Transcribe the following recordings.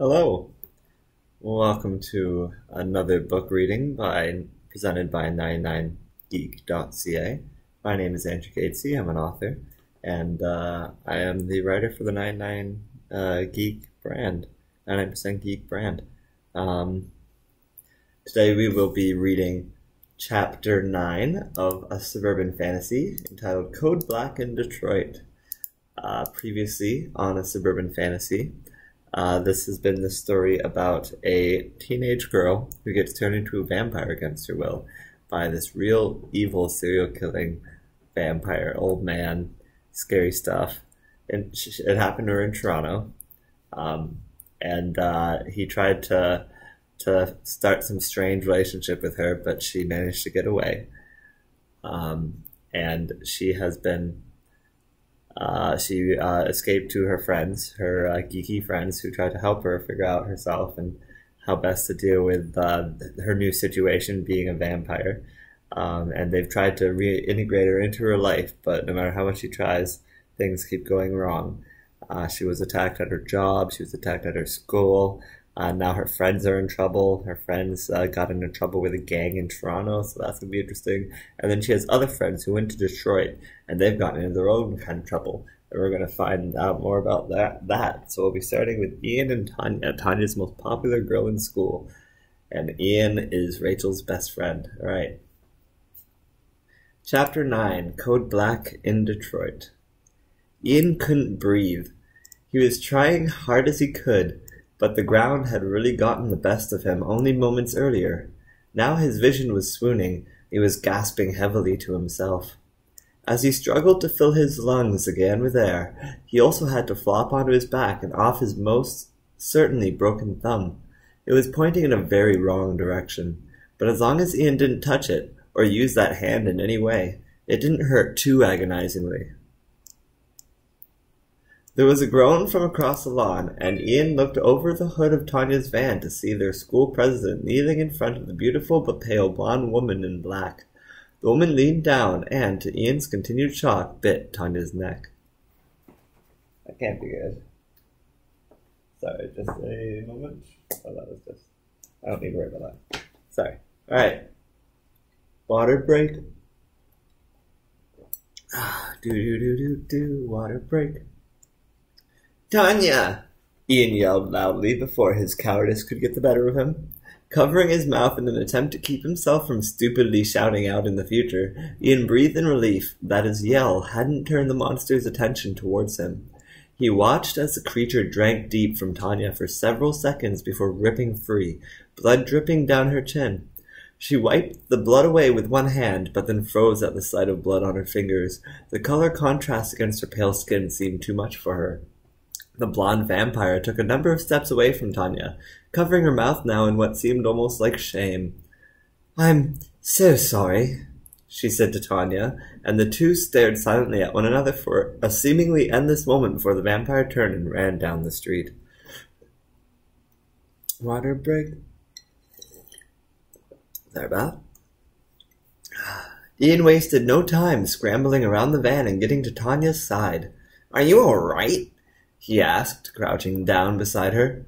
Hello, welcome to another book reading presented by 99geek.ca. My name is Andrew Gatesy. I'm an author, and I am the writer for the 99 Geek brand, 99% Geek brand. Today we will be reading Chapter 9 of A Suburban Fantasy, entitled Code Black in Detroit. Previously on A Suburban Fantasy, this has been the story about a teenage girl who gets turned into a vampire against her will by this real evil serial killing vampire, old man, scary stuff. And it happened to her in Toronto. He tried to start some strange relationship with her, but she managed to get away. And she has been escaped to her friends, her geeky friends, who tried to help her figure out herself and how best to deal with her new situation being a vampire. And they've tried to reintegrate her into her life, but no matter how much she tries, things keep going wrong. She was attacked at her job, she was attacked at her school. Now her friends are in trouble. Her friends got into trouble with a gang in Toronto, so that's going to be interesting. And then she has other friends who went to Detroit, and they've gotten into their own kind of trouble. And we're going to find out more about that. So we'll be starting with Ian and Tanya, Tanya's most popular girl in school. And Ian is Rachel's best friend. All right. Chapter 9, Code Black in Detroit. Ian couldn't breathe. He was trying hard as he could, but the ground had really gotten the best of him only moments earlier. Now his vision was swooning. He was gasping heavily to himself. As he struggled to fill his lungs again with air, he also had to flop onto his back and off his most certainly broken thumb. It was pointing in a very wrong direction, but as long as Ian didn't touch it, or use that hand in any way, it didn't hurt too agonizingly. There was a groan from across the lawn, and Ian looked over the hood of Tanya's van to see their school president kneeling in front of the beautiful but pale blonde woman in black. The woman leaned down and, to Ian's continued shock, bit Tanya's neck. That can't be good. Sorry, just a moment. Oh, that was just... I don't need to worry about that. Sorry. Alright. Water break. Water break. Tanya! Ian yelled loudly before his cowardice could get the better of him. Covering his mouth in an attempt to keep himself from stupidly shouting out in the future, Ian breathed in relief that his yell hadn't turned the monster's attention towards him. He watched as the creature drank deep from Tanya for several seconds before ripping free, blood dripping down her chin. She wiped the blood away with one hand, but then froze at the sight of blood on her fingers. The color contrast against her pale skin seemed too much for her. The blonde vampire took a number of steps away from Tanya, covering her mouth now in what seemed almost like shame. "I'm so sorry," she said to Tanya, and the two stared silently at one another for a seemingly endless moment before the vampire turned and ran down the street. Water break. Thereabout. Ian wasted no time scrambling around the van and getting to Tanya's side. "Are you all right?" he asked, crouching down beside her.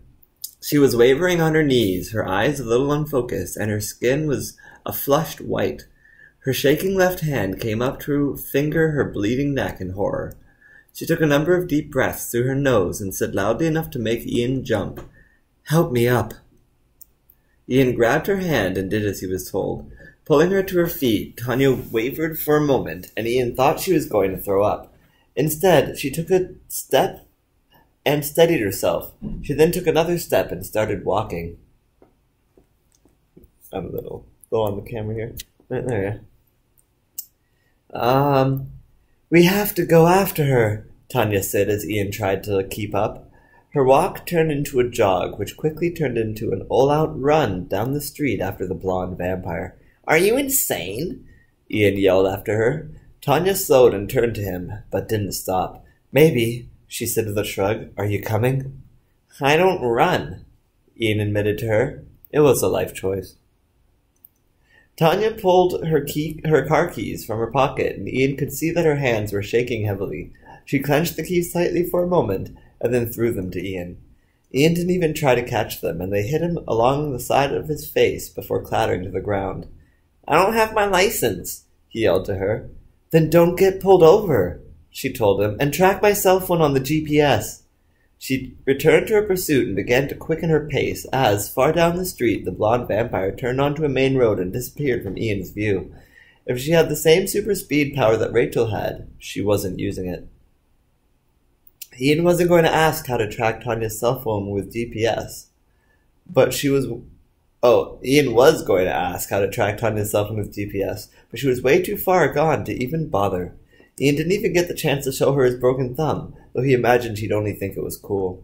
She was wavering on her knees, her eyes a little unfocused, and her skin was a flushed white. Her shaking left hand came up to finger her bleeding neck in horror. She took a number of deep breaths through her nose and said loudly enough to make Ian jump, "Help me up." Ian grabbed her hand and did as he was told. Pulling her to her feet, Tanya wavered for a moment, and Ian thought she was going to throw up. Instead, she took a step and steadied herself. She then took another step and started walking. I'm a little low on the camera here. Right there, yeah. We have to go after her," Tanya said as Ian tried to keep up. Her walk turned into a jog, which quickly turned into an all-out run down the street after the blonde vampire. "Are you insane?" Ian yelled after her. Tanya slowed and turned to him, but didn't stop. "Maybe," she said with a shrug. "Are you coming?" "I don't run," Ian admitted to her. It was a life choice. Tanya pulled her car keys from her pocket, and Ian could see that her hands were shaking heavily. She clenched the keys tightly for a moment, and then threw them to Ian. Ian didn't even try to catch them, and they hit him along the side of his face before clattering to the ground. "I don't have my license," he yelled to her. "Then don't get pulled over," she told him, "and track my cell phone on the GPS." She returned to her pursuit and began to quicken her pace as, far down the street, the blonde vampire turned onto a main road and disappeared from Ian's view. If she had the same super speed power that Rachel had, she wasn't using it. Ian wasn't going to ask how to track Tanya's cell phone with GPS, Ian was going to ask how to track Tanya's cell phone with GPS, but she was way too far gone to even bother. Ian didn't even get the chance to show her his broken thumb, though he imagined he'd only think it was cool.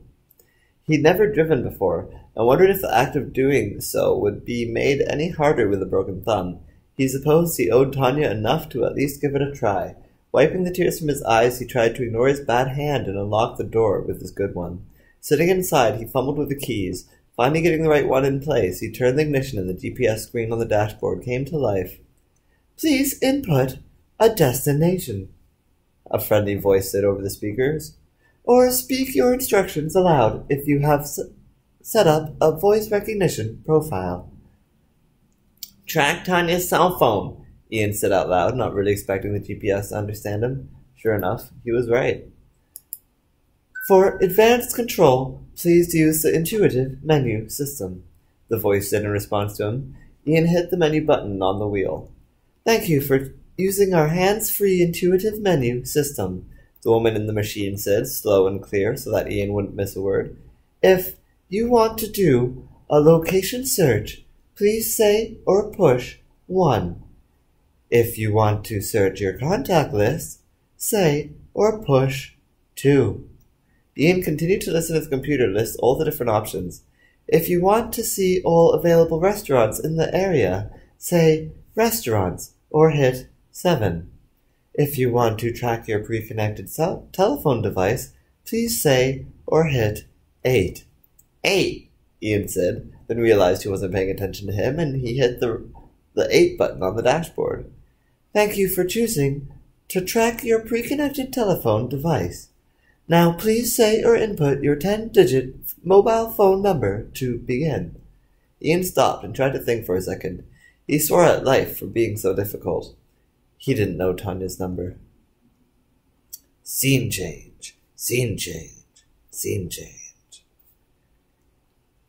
He'd never driven before, and wondered if the act of doing so would be made any harder with a broken thumb. He supposed he owed Tanya enough to at least give it a try. Wiping the tears from his eyes, he tried to ignore his bad hand and unlock the door with his good one. Sitting inside, he fumbled with the keys. Finally getting the right one in place, he turned the ignition and the GPS screen on the dashboard came to life. "Please input a destination," a friendly voice said over the speakers. "Or speak your instructions aloud if you have set up a voice recognition profile." "Track Tanya's cell phone," Ian said out loud, not really expecting the GPS to understand him. Sure enough, he was right. "For advanced control, please use the intuitive menu system," the voice said in response to him. Ian hit the menu button on the wheel. "Thank you for using our hands-free intuitive menu system," the woman in the machine said, slow and clear so that Ian wouldn't miss a word. "If you want to do a location search, please say or push 1. If you want to search your contact list, say or push 2. Ian continued to listen to the computer list all the different options. If you want to see all available restaurants in the area, say restaurants or hit 7. If you want to track your pre-connected telephone device, please say or hit 8. 8, Ian said, then realized he wasn't paying attention to him, and he hit the 8 button on the dashboard. "Thank you for choosing to track your pre-connected telephone device. Now please say or input your 10-digit mobile phone number to begin." Ian stopped and tried to think for a second. He swore at life for being so difficult. He didn't know Tanya's number. Scene change, scene change, scene change.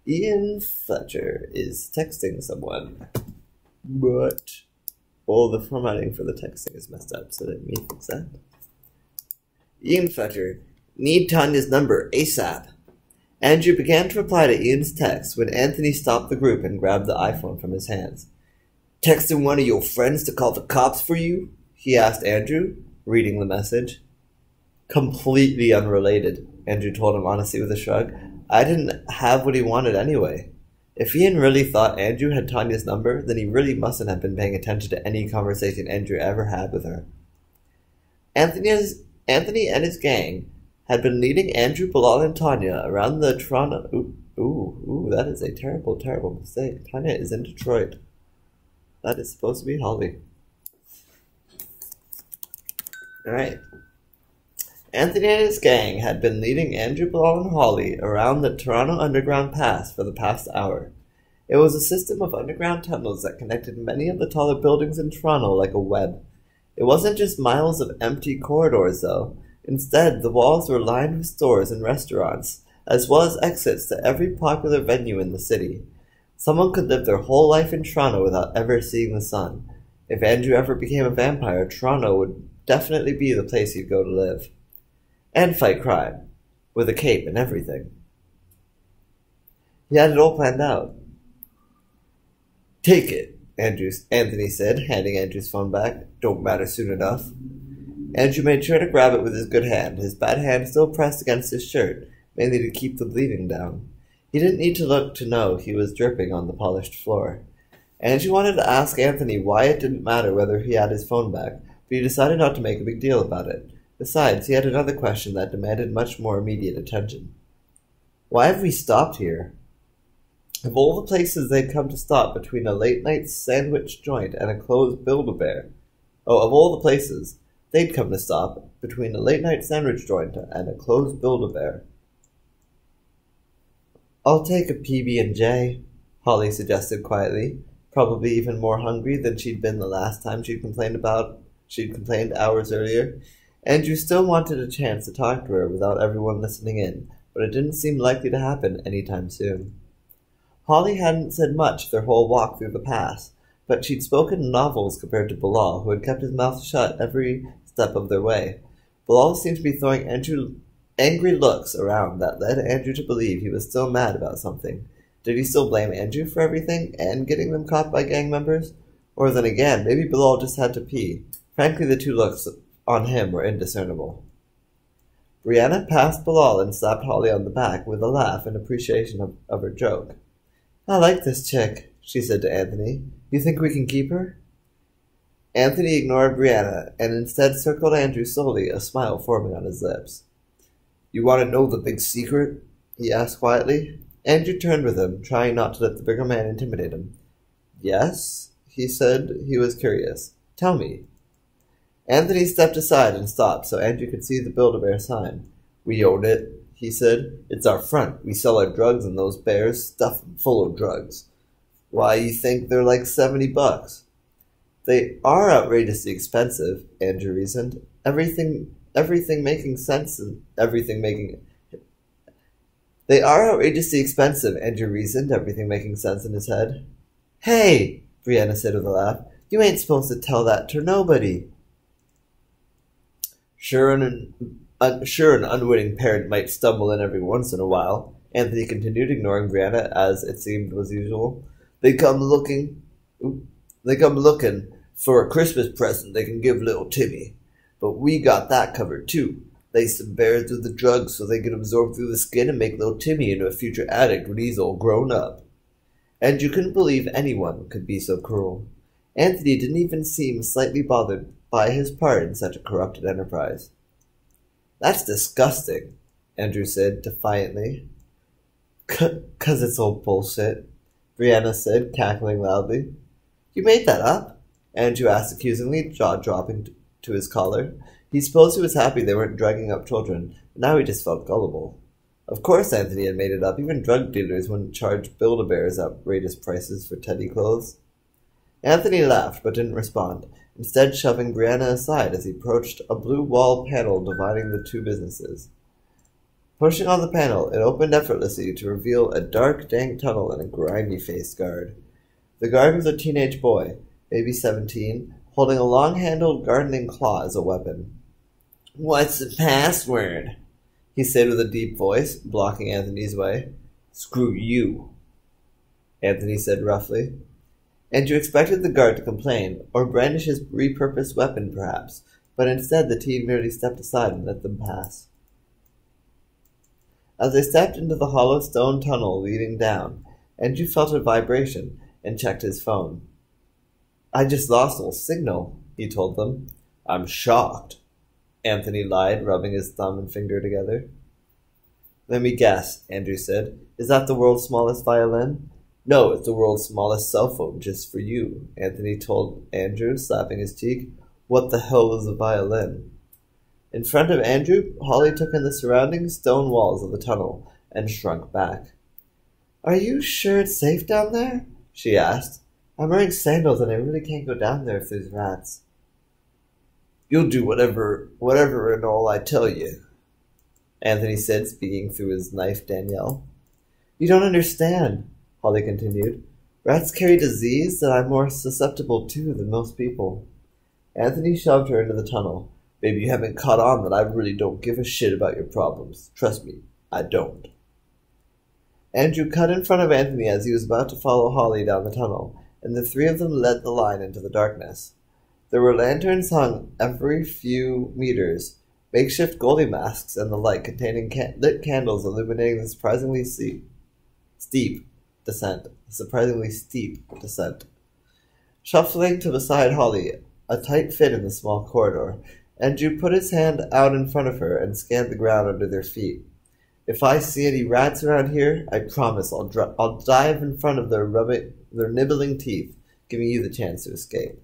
Ian Fletcher is texting someone, but all the formatting for the texting is messed up, so let me fix that. Ian Fletcher, need Tanya's number ASAP. Andrew began to reply to Ian's text when Anthony stopped the group and grabbed the iPhone from his hands. "Texting one of your friends to call the cops for you?" he asked Andrew, reading the message. "Completely unrelated," Andrew told him honestly with a shrug. "I didn't have what he wanted anyway." If Ian really thought Andrew had Tanya's number, then he really mustn't have been paying attention to any conversation Andrew ever had with her. Anthony and his gang had been leading Andrew, Bilal, and Tanya around the Toronto... Ooh, that is a terrible, terrible mistake. Tanya is in Detroit. That is supposed to be Holly. Alright. Anthony and his gang had been leading Andrew, Bilal, and Holly around the Toronto Underground Pass for the past hour. It was a system of underground tunnels that connected many of the taller buildings in Toronto like a web. It wasn't just miles of empty corridors, though. Instead, the walls were lined with stores and restaurants, as well as exits to every popular venue in the city. Someone could live their whole life in Toronto without ever seeing the sun. If Andrew ever became a vampire, Toronto would definitely be the place he'd go to live. And fight crime, with a cape and everything. He had it all planned out. "Take it," Anthony said, handing Andrew's phone back. "Don't matter soon enough." Andrew made sure to grab it with his good hand, his bad hand still pressed against his shirt, mainly to keep the bleeding down. He didn't need to look to know he was dripping on the polished floor. Andrew wanted to ask Anthony why it didn't matter whether he had his phone back, but he decided not to make a big deal about it. Besides, he had another question that demanded much more immediate attention. Why have we stopped here? Of all the places they'd come to stop between a late-night sandwich joint and a closed Build-A-Bear. Of all the places they'd come to stop between a late-night sandwich joint and a closed Build-A-Bear. I'll take a PB&J, Holly suggested quietly, probably even more hungry than she'd been the last time she'd complained hours earlier. Andrew still wanted a chance to talk to her without everyone listening in, but it didn't seem likely to happen any time soon. Holly hadn't said much their whole walk through the pass, but she'd spoken novels compared to Bilal, who had kept his mouth shut every step of their way. Bilal seemed to be throwing angry looks around that led Andrew to believe he was still mad about something. Did he still blame Andrew for everything and getting them caught by gang members? Or then again, maybe Bilal just had to pee. Frankly, the two looks on him were indiscernible. Brianna passed Bilal and slapped Holly on the back with a laugh in appreciation of her joke. I like this chick, she said to Anthony. You think we can keep her? Anthony ignored Brianna and instead circled Andrew slowly, a smile forming on his lips. You want to know the big secret? He asked quietly. Andrew turned with him, trying not to let the bigger man intimidate him. Yes, he said. He was curious. Tell me. Anthony stepped aside and stopped so Andrew could see the Build-A-Bear sign. We own it, he said. It's our front. We sell our drugs and those bears stuff them full of drugs. Why, you think they're like $70? They are outrageously expensive, Andrew reasoned. Everything making sense and everything making... They are outrageously expensive, Andrew reasoned, everything making sense in his head. Hey, Brianna said with a laugh, you ain't supposed to tell that to nobody. Sure, an unwitting parent might stumble in every once in a while, Anthony continued, ignoring Brianna as it seemed was usual. They come looking for a Christmas present they can give little Timmy. But we got that covered too. Lace some bears with the drugs so they can absorb through the skin and make little Timmy into a future addict when he's all grown up. And you couldn't believe anyone could be so cruel. Anthony didn't even seem slightly bothered by his part in such a corrupted enterprise. That's disgusting, Andrew said defiantly. 'Cause it's all bullshit, Brianna said, cackling loudly. You made that up? Andrew asked accusingly, jaw dropping to his collar. He supposed he was happy they weren't drugging up children, but now he just felt gullible. Of course Anthony had made it up. Even drug dealers wouldn't charge Build-A-Bears outrageous prices for teddy clothes. Anthony laughed, but didn't respond, instead shoving Brianna aside as he approached a blue wall panel dividing the two businesses. Pushing on the panel, it opened effortlessly to reveal a dark, dank tunnel and a grimy-faced guard. The guard was a teenage boy, maybe 17, holding a long-handled gardening claw as a weapon. What's the password? He said with a deep voice, blocking Anthony's way. Screw you, Anthony said roughly. Andrew expected the guard to complain, or brandish his repurposed weapon perhaps, but instead the teen merely stepped aside and let them pass. As they stepped into the hollow stone tunnel leading down, Andrew felt a vibration and checked his phone. I just lost all signal, he told them. I'm shocked, Anthony lied, rubbing his thumb and finger together. Let me guess, Andrew said. Is that the world's smallest violin? No, it's the world's smallest cell phone, just for you, Anthony told Andrew, slapping his cheek. What the hell is a violin? In front of Andrew, Holly took in the surrounding stone walls of the tunnel and shrunk back. Are you sure it's safe down there? She asked. I'm wearing sandals and I really can't go down there if there's rats. You'll do whatever and all I tell you, Anthony said, speaking through his knife Danielle. You don't understand, Holly continued. Rats carry disease that I'm more susceptible to than most people. Anthony shoved her into the tunnel. Maybe you haven't caught on that I really don't give a shit about your problems. Trust me, I don't. Andrew cut in front of Anthony as he was about to follow Holly down the tunnel, and the three of them led the line into the darkness. There were lanterns hung every few meters, makeshift goalie masks and the like containing lit candles illuminating the surprisingly steep descent. Shuffling to beside Holly, a tight fit in the small corridor, Andrew put his hand out in front of her and scanned the ground under their feet. If I see any rats around here, I promise I'll dive in front of their nibbling teeth, giving you the chance to escape.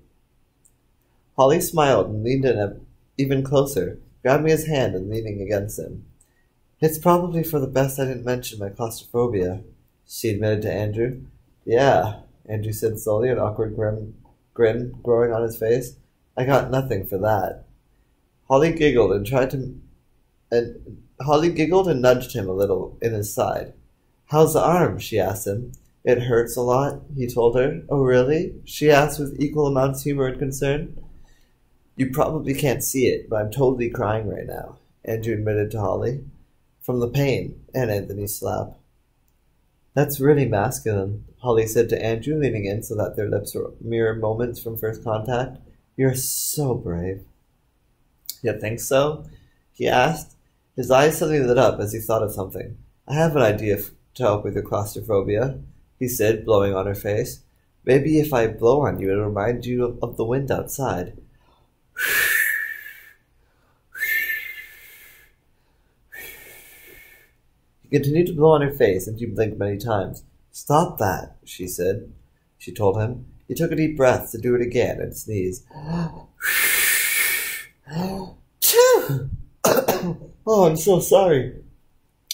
Holly smiled and leaned in even closer, grabbing his hand and leaning against him. It's probably for the best I didn't mention my claustrophobia, she admitted to Andrew. Yeah, Andrew said slowly, an awkward grin growing on his face. I got nothing for that. Holly giggled and nudged him a little in his side. How's the arm? She asked him. It hurts a lot, he told her. Oh, really? She asked with equal amounts of humor and concern. You probably can't see it, but I'm totally crying right now, Andrew admitted to Holly. From the pain and Anthony's slap. That's really masculine, Holly said to Andrew, leaning in so that their lips were mere moments from first contact. You're so brave. You think so? He asked. His eyes suddenly lit up as he thought of something. I have an idea to help with your claustrophobia, he said, blowing on her face. Maybe if I blow on you, it'll remind you of the wind outside. He continued to blow on her face, and she blinked many times. Stop that, she said. She told him. He took a deep breath to do it again and sneezed. Oh, I'm so sorry.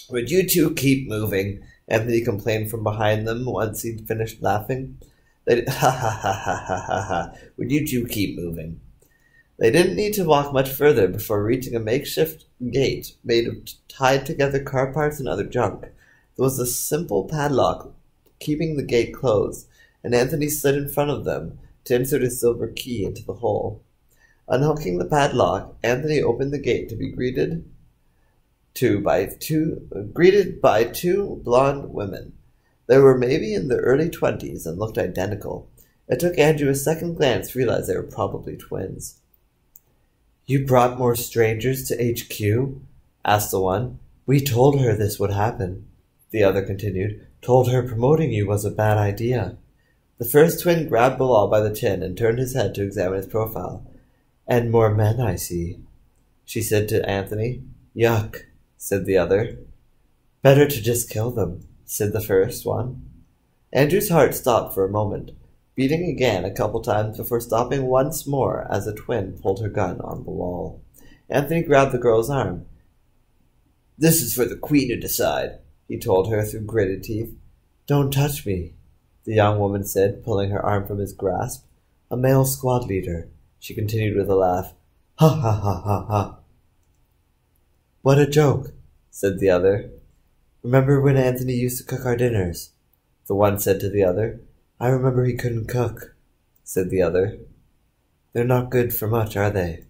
Would you two keep moving? Anthony complained from behind them once he'd finished laughing. Ha ha ha ha ha ha ha. Would you two keep moving? They didn't need to walk much further before reaching a makeshift gate made of tied together car parts and other junk. There was a simple padlock keeping the gate closed, and Anthony slid in front of them to insert his silver key into the hole. Unhooking the padlock, Anthony opened the gate to be greeted by two blonde women. They were maybe in their early 20s and looked identical. It took Andrew a second glance to realize they were probably twins. You brought more strangers to HQ? Asked the one. We told her this would happen, the other continued. Told her promoting you was a bad idea. The first twin grabbed Bilal by the chin and turned his head to examine his profile. And more men, I see, she said to Anthony. Yuck, said the other. Better to just kill them, said the first one. Andrew's heart stopped for a moment, beating again a couple times before stopping once more as a twin pulled her gun on Bilal. Anthony grabbed the girl's arm. This is for the queen to decide, he told her through gritted teeth. Don't touch me, the young woman said, pulling her arm from his grasp. A male squad leader, she continued with a laugh. Ha ha ha ha ha. What a joke, said the other. Remember when Anthony used to cook our dinners? The one said to the other. I remember he couldn't cook, said the other. They're not good for much, are they?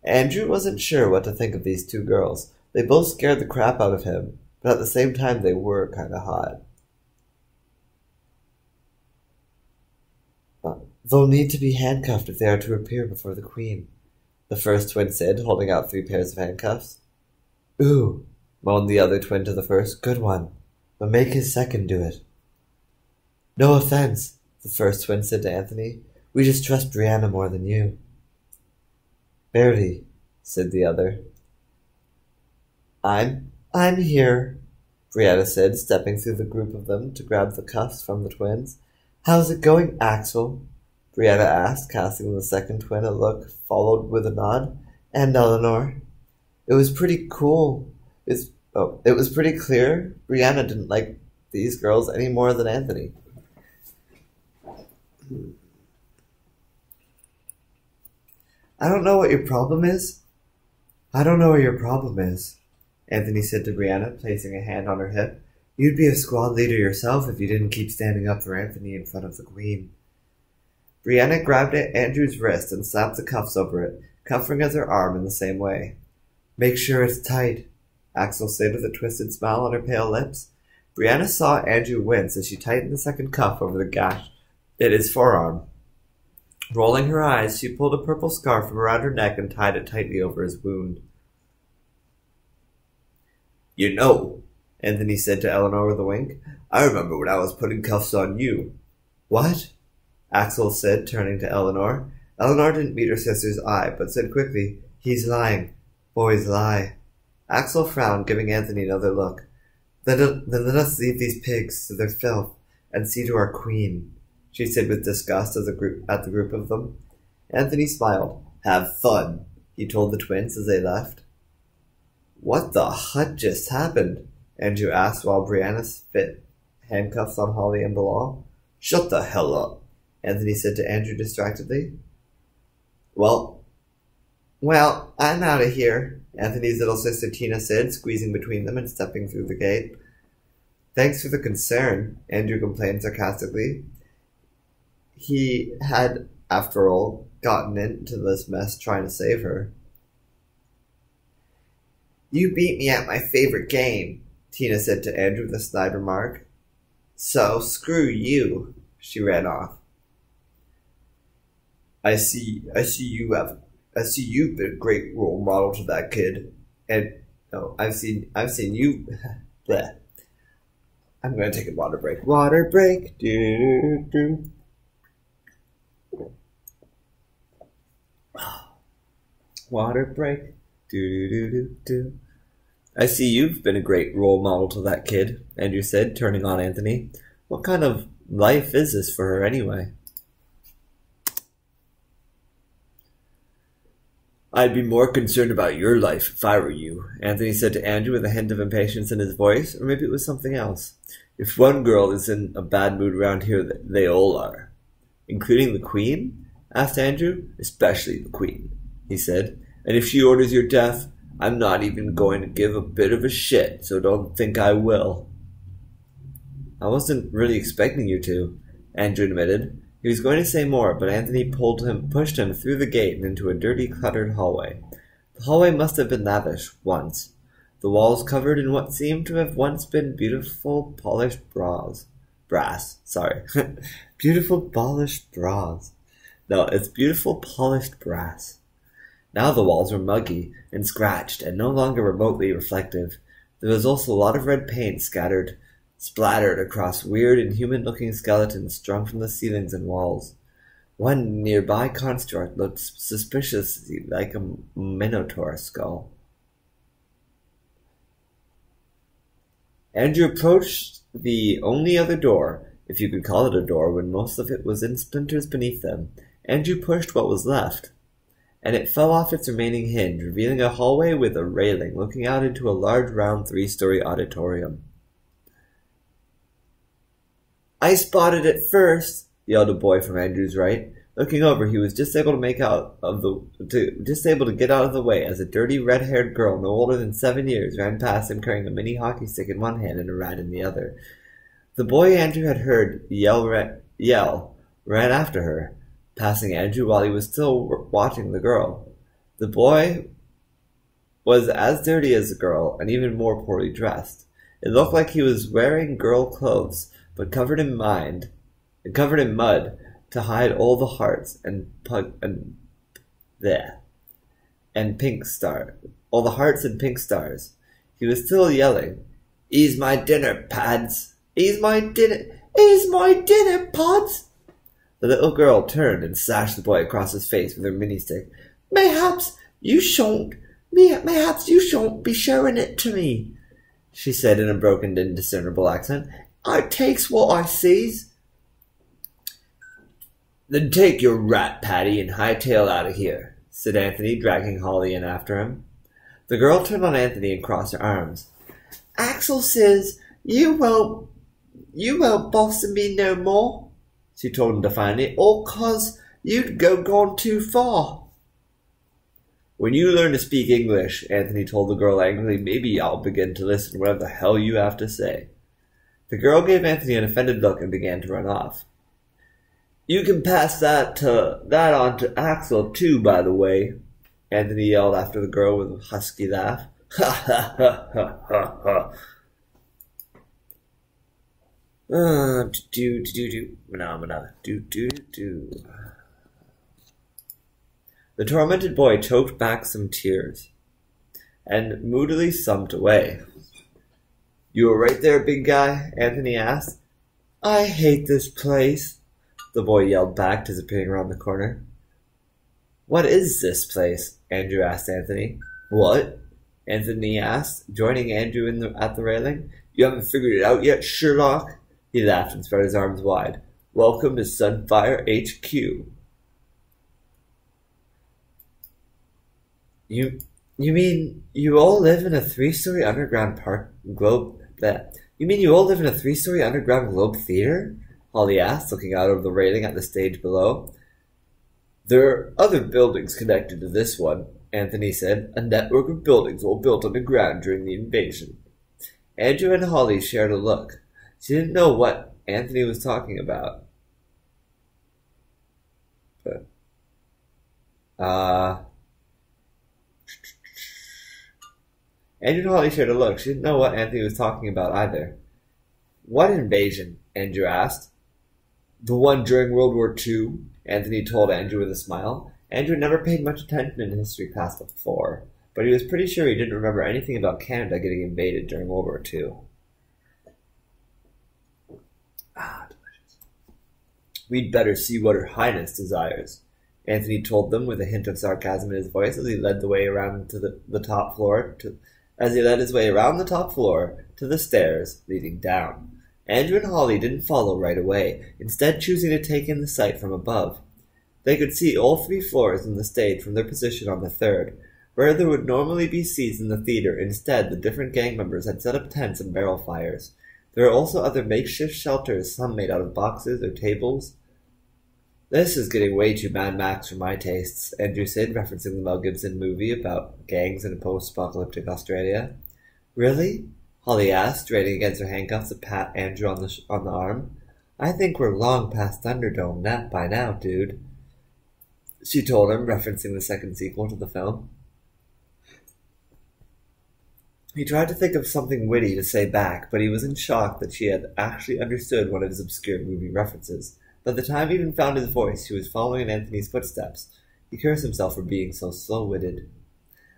Andrew wasn't sure what to think of these two girls. They both scared the crap out of him, but at the same time they were kind of hot. They'll need to be handcuffed if they are to appear before the queen, the first twin said, holding out 3 pairs of handcuffs. Ooh, moaned the other twin to the first. Good one, but make his second do it. No offense, the first twin said to Anthony. We just trust Brianna more than you. Barely, said the other. I'm here, Brianna said, stepping through the group of them to grab the cuffs from the twins. How's it going, Axel? Brianna asked, casting the second twin a look, followed with a nod. And Eleanor. It was pretty cool. It was pretty clear Brianna didn't like these girls any more than Anthony. I don't know what your problem is. I don't know what your problem is, Anthony said to Brianna, placing a hand on her hip. You'd be a squad leader yourself if you didn't keep standing up for Anthony in front of the queen. Brianna grabbed at Andrew's wrist and slapped the cuffs over it, covering her arm in the same way. Make sure it's tight, Axel said with a twisted smile on her pale lips. Brianna saw Andrew wince as she tightened the second cuff over the gash in his forearm. Rolling her eyes, she pulled a purple scarf from around her neck and tied it tightly over his wound. You know, Anthony said to Eleanor with a wink, I remember when I was putting cuffs on you. What? Axel said, turning to Eleanor. Eleanor didn't meet her sister's eye, but said quickly, He's lying. Boys lie. Axel frowned, giving Anthony another look. Then let us leave these pigs to their filth and see to our queen, she said with disgust at the group of them. Anthony smiled. Have fun, he told the twins as they left. What the hut just happened? Andrew asked while Brianna fit handcuffs on Holly and Bilal. Shut the hell up, Anthony said to Andrew distractedly. Well, I'm out of here, Anthony's little sister Tina said, squeezing between them and stepping through the gate. Thanks for the concern, Andrew complained sarcastically. He had, after all, gotten into this mess trying to save her. You beat me at my favorite game, Tina said to Andrew with a snide remark. So, screw you, she ran off. I see you've been a great role model to that kid. And I've seen you bleh. I'm gonna take a water break. Water break. Do. Water break. Do. I see you've been a great role model to that kid, Andrew said, turning on Anthony. What kind of life is this for her anyway? I'd be more concerned about your life if I were you, Anthony said to Andrew with a hint of impatience in his voice, or maybe it was something else. If one girl is in a bad mood around here, they all are. Including the Queen? Asked Andrew. Especially the Queen, he said. And if she orders your death, I'm not even going to give a bit of a shit, so don't think I will. I wasn't really expecting you to, Andrew admitted. He was going to say more, but Anthony pushed him through the gate and into a dirty, cluttered hallway. The hallway must have been lavish, once. The walls covered in what seemed to have once been beautiful, polished brass. Beautiful, polished brass. No, it's beautiful, polished brass. Now the walls were muggy and scratched and no longer remotely reflective. There was also a lot of red paint splattered across weird, inhuman-looking skeletons strung from the ceilings and walls. One nearby construct looked suspiciously like a minotaur skull. Andrew approached the only other door, if you could call it a door, when most of it was in splinters beneath them. Andrew pushed what was left, and it fell off its remaining hinge, revealing a hallway with a railing looking out into a large, round, 3-story auditorium. I spotted it first, yelled a boy from Andrew's right. Looking over, he was just able to get out of the way as a dirty, red-haired girl no older than 7 years ran past him carrying a mini hockey stick in one hand and a rat in the other. The boy Andrew had heard yell ran after her, passing Andrew while he was still watching the girl. The boy was as dirty as the girl and even more poorly dressed. It looked like he was wearing girl clothes, but covered in mud to hide all the hearts and pink stars. He was still yelling, "Ease my dinner, pads! Ease my dinner pods!" The little girl turned and slashed the boy across his face with her mini-stick. Mayhaps you shan't be showing it to me," she said in a broken, indiscernible accent. "I takes what I sees." "Then take your rat, Patty, and hightail out of here," said Anthony, dragging Holly in after him. The girl turned on Anthony and crossed her arms. "Axel says you won't bossing me no more," she told him defiantly, "all 'cause you'd gone too far." "When you learn to speak English," Anthony told the girl angrily, "maybe I'll begin to listen to whatever the hell you have to say." The girl gave Anthony an offended look and began to run off. "You can pass that on to Axel, too, by the way," Anthony yelled after the girl with a husky laugh. "Ha ha ha ha ha ha." The tormented boy choked back some tears and moodily slumped away. "You were right there, big guy?" Anthony asked. "I hate this place," the boy yelled back, disappearing around the corner. "What is this place?" Andrew asked Anthony. "What?" Anthony asked, joining Andrew at the railing. "You haven't figured it out yet, Sherlock?" He laughed and spread his arms wide. "Welcome to Sunfire HQ. You mean you all live in a three-story underground park globe that you mean you all live in a three-story underground globe theater? Holly asked, looking out over the railing at the stage below. There are other buildings connected to this one, Anthony said, a network of buildings all built underground during the invasion. Andrew and Holly shared a look. She didn't know what Anthony was talking about. But, Andrew and Holly shared a look. She didn't know what Anthony was talking about either. What invasion? Andrew asked. The one during World War II, Anthony told Andrew with a smile. Andrew never paid much attention in history class before, but he was pretty sure he didn't remember anything about Canada getting invaded during World War II. Delicious. We'd better see what Her Highness desires, Anthony told them with a hint of sarcasm in his voice as he led the way around to the top floor as he led his way around the top floor to the stairs leading down. Andrew and Holly didn't follow right away, instead choosing to take in the sight from above. They could see all 3 floors in the stage from their position on the 3rd. Where there would normally be seats in the theater, instead the different gang members had set up tents and barrel fires. There were also other makeshift shelters, some made out of boxes or tables. This is getting way too Mad Max for my tastes, Andrew said, referencing the Mel Gibson movie about gangs in post-apocalyptic Australia. Really? Holly asked, straining against her handcuffs to pat Andrew on the arm. I think we're long past Thunderdome by now, dude, she told him, referencing the second sequel to the film. He tried to think of something witty to say back, but he was in shock that she had actually understood one of his obscure movie references. By the time he even found his voice, he was following in Anthony's footsteps. He cursed himself for being so slow-witted.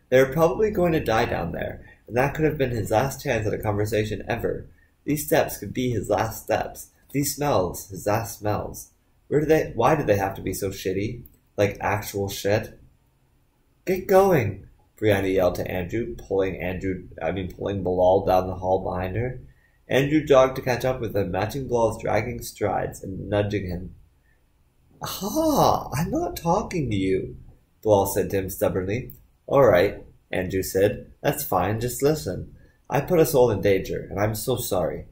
They were probably going to die down there, and that could have been his last chance at a conversation ever. These steps could be his last steps. These smells, his last smells. Why did they have to be so shitty? Like actual shit? Get going, Brianna yelled to Andrew, pulling Bilal down the hall behind her. Andrew jogged to catch up with them, matching Bilal's dragging strides and nudging him. Aha! I'm not talking to you, Bilal said to him stubbornly. All right, Andrew said. That's fine, just listen. I put us all in danger, and I'm so sorry.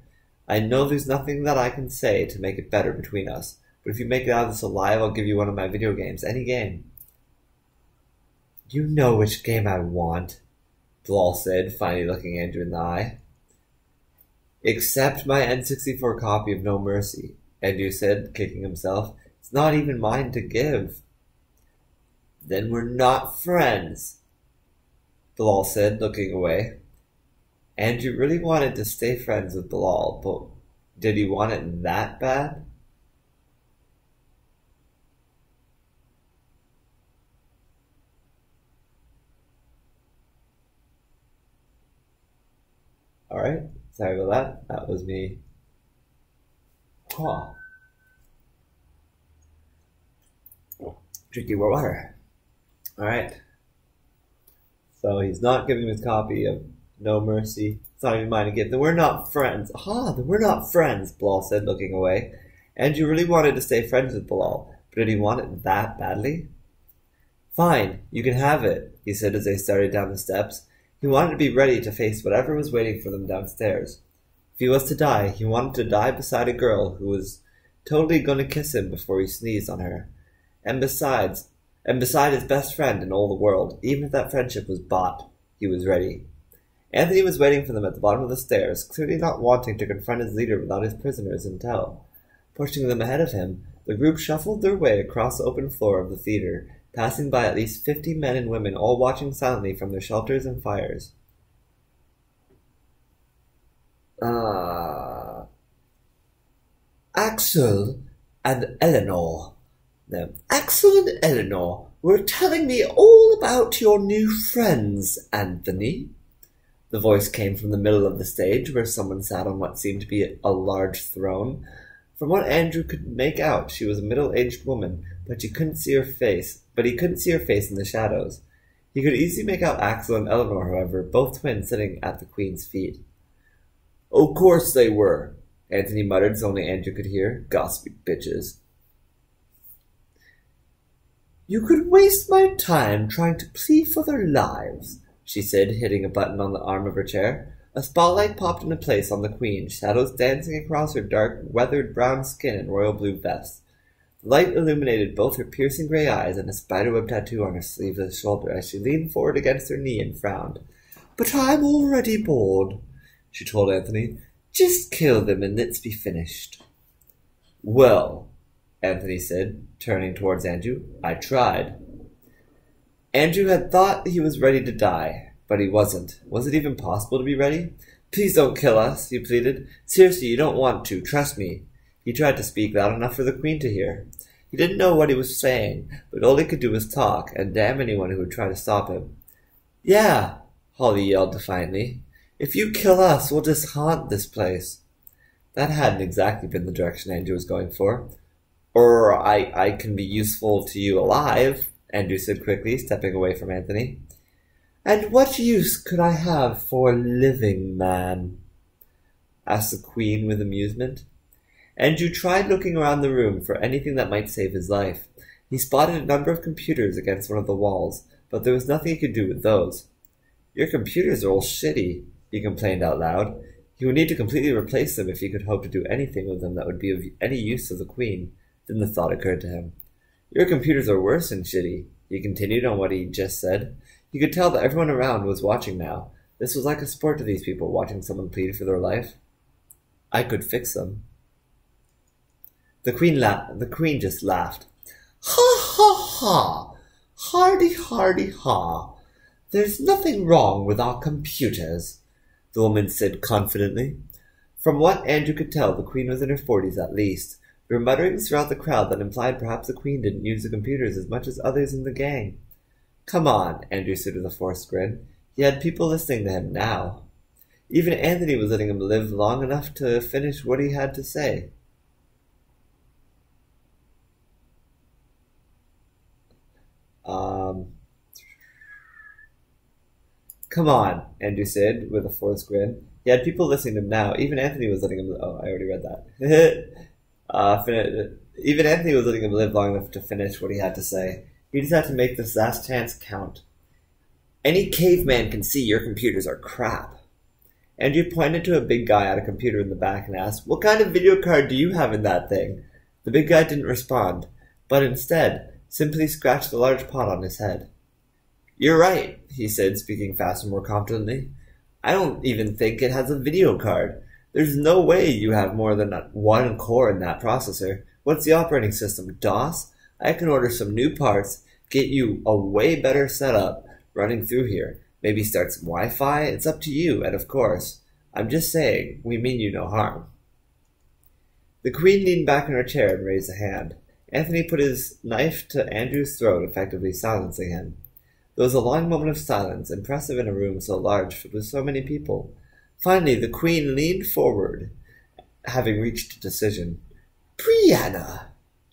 I know there's nothing that I can say to make it better between us, but if you make it out of this alive, I'll give you one of my video games, any game. You know which game I want, Bilal said, finally looking Andrew in the eye. Accept my N64 copy of No Mercy, Andrew said, kicking himself. It's not even mine to give. Then we're not friends, Bilal said, looking away. Andrew really wanted to stay friends with Bilal, but did he want it that bad? Alright, sorry about that. That was me. Huh. Drinking more water. Alright. So he's not giving him his copy of No Mercy. It's not even mine to give. Then we're not friends. Then we're not friends, Bilal said, looking away. Andrew really wanted to stay friends with Bilal, but did he want it that badly? Fine, you can have it, he said as they started down the steps. He wanted to be ready to face whatever was waiting for them downstairs. If he was to die, he wanted to die beside a girl who was totally going to kiss him before he sneezed on her. And beside his best friend in all the world, even if that friendship was bought, he was ready. Anthony was waiting for them at the bottom of the stairs, clearly not wanting to confront his leader without his prisoners in tow. Pushing them ahead of him, the group shuffled their way across the open floor of the theater, passing by at least 50 men and women, all watching silently from their shelters and fires. Axel and Eleanor. No, Axel and Eleanor were telling me all about your new friends, Anthony. The voice came from the middle of the stage, where someone sat on what seemed to be a large throne. From what Andrew could make out, she was a middle-aged woman, but he couldn't see her face in the shadows. He could easily make out Axel and Eleanor, however, both twins sitting at the Queen's feet. Of course they were, Anthony muttered so only Andrew could hear. Gossiping bitches. You could waste my time trying to plead for their lives, she said, hitting a button on the arm of her chair. A spotlight popped into place on the Queen, shadows dancing across her dark, weathered brown skin and royal blue vest. The light illuminated both her piercing grey eyes and a spiderweb tattoo on her sleeveless shoulder as she leaned forward against her knee and frowned. "But I'm already bored," she told Anthony. "Just kill them and let's be finished." "Well," Anthony said, turning towards Andrew, "I tried." Andrew had thought he was ready to die, but he wasn't. Was it even possible to be ready? "Please don't kill us," he pleaded. "Seriously, you don't want to. Trust me." He tried to speak loud enough for the Queen to hear. He didn't know what he was saying, but all he could do was talk, and damn anyone who would try to stop him. "Yeah," Holly yelled defiantly. "If you kill us, we'll just haunt this place." That hadn't exactly been the direction Andrew was going for. "Or I can be useful to you alive," Andrew said quickly, stepping away from Anthony. "And what use could I have for a living man?" asked the Queen with amusement. Andrew tried looking around the room for anything that might save his life. He spotted a number of computers against one of the walls, but there was nothing he could do with those. "Your computers are all shitty," he complained out loud. He would need to completely replace them if he could hope to do anything with them that would be of any use to the Queen. Then the thought occurred to him. "Your computers are worse than shitty," he continued on what he just said. He could tell that everyone around was watching now. This was like a sport to these people, watching someone plead for their life. "I could fix them." The Queen just laughed. "Ha ha ha! Hardy hardy ha! There's nothing wrong with our computers," the woman said confidently. From what Andrew could tell, the Queen was in her 40s at least. There were mutterings throughout the crowd that implied perhaps the Queen didn't use the computers as much as others in the gang. "Come on," Andrew said with a forced grin. He had people listening to him now. Even Anthony was letting him live long enough to finish what he had to say. "Come on," Andrew said with a forced grin. He had people listening to him now. Even Anthony was letting him... Oh, I already read that. Even Anthony was letting him live long enough to finish what he had to say. He just had to make this last chance count. "Any caveman can see your computers are crap." Andrew pointed to a big guy at a computer in the back and asked, "What kind of video card do you have in that thing?" The big guy didn't respond, but instead simply scratched a large pot on his head. "You're right," he said, speaking faster and more confidently. "I don't even think it has a video card. There's no way you have more than one core in that processor. What's the operating system, DOS? I can order some new parts, get you a way better setup running through here. Maybe start some Wi-Fi. It's up to you, and of course, I'm just saying, we mean you no harm." The Queen leaned back in her chair and raised a hand. Anthony put his knife to Andrew's throat, effectively silencing him. There was a long moment of silence, impressive in a room so large filled with so many people. Finally, the Queen leaned forward, having reached a decision. "Brianna,"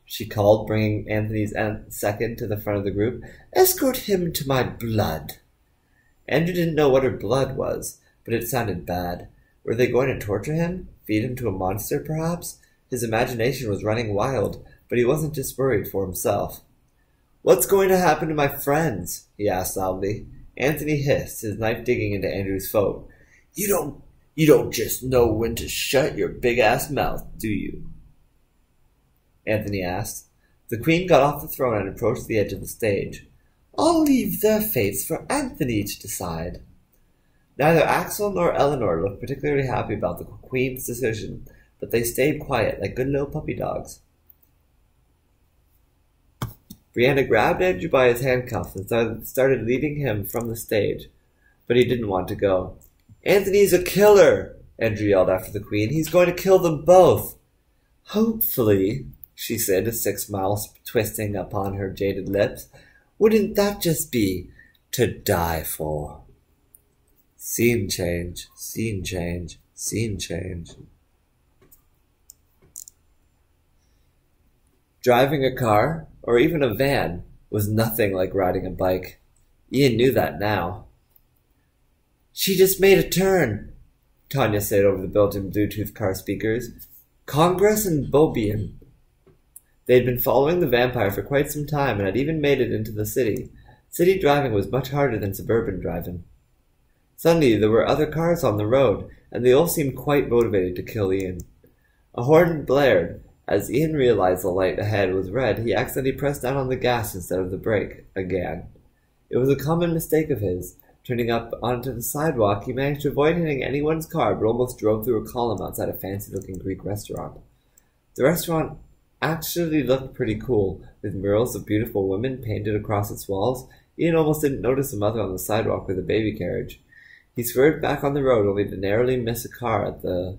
she called, bringing Anthony's Aunt second to the front of the group. "Escort him to my blood." Andrew didn't know what her blood was, but it sounded bad. Were they going to torture him? Feed him to a monster, perhaps? His imagination was running wild, but he wasn't just worried for himself. "What's going to happen to my friends?" he asked loudly. Anthony hissed, his knife digging into Andrew's throat. You don't just know when to shut your big-ass mouth, do you?" Anthony asked. The Queen got off the throne and approached the edge of the stage. "I'll leave their fates for Anthony to decide." Neither Axel nor Eleanor looked particularly happy about the Queen's decision, but they stayed quiet like good little puppy dogs. Brianna grabbed Andrew by his handcuffs and started leading him from the stage, but he didn't want to go. "Anthony's a killer!" Andrew yelled after the Queen. "He's going to kill them both!" "Hopefully," she said, a sick smile twisting upon her jaded lips. "Wouldn't that just be to die for?" Scene change, scene change, scene change. Driving a car, or even a van, was nothing like riding a bike. Ian knew that now. "She just made a turn," Tanya said over the built-in Bluetooth car speakers. "Congress and Bobian." They had been following the vampire for quite some time and had even made it into the city. City driving was much harder than suburban driving. Suddenly, there were other cars on the road, and they all seemed quite motivated to kill Ian. A horn blared. As Ian realized the light ahead was red, he accidentally pressed down on the gas instead of the brake, again. It was a common mistake of his. Turning up onto the sidewalk, he managed to avoid hitting anyone's car, but almost drove through a column outside a fancy-looking Greek restaurant. The restaurant actually looked pretty cool, with murals of beautiful women painted across its walls. Ian almost didn't notice a mother on the sidewalk with a baby carriage. He swerved back on the road only to narrowly miss a car at the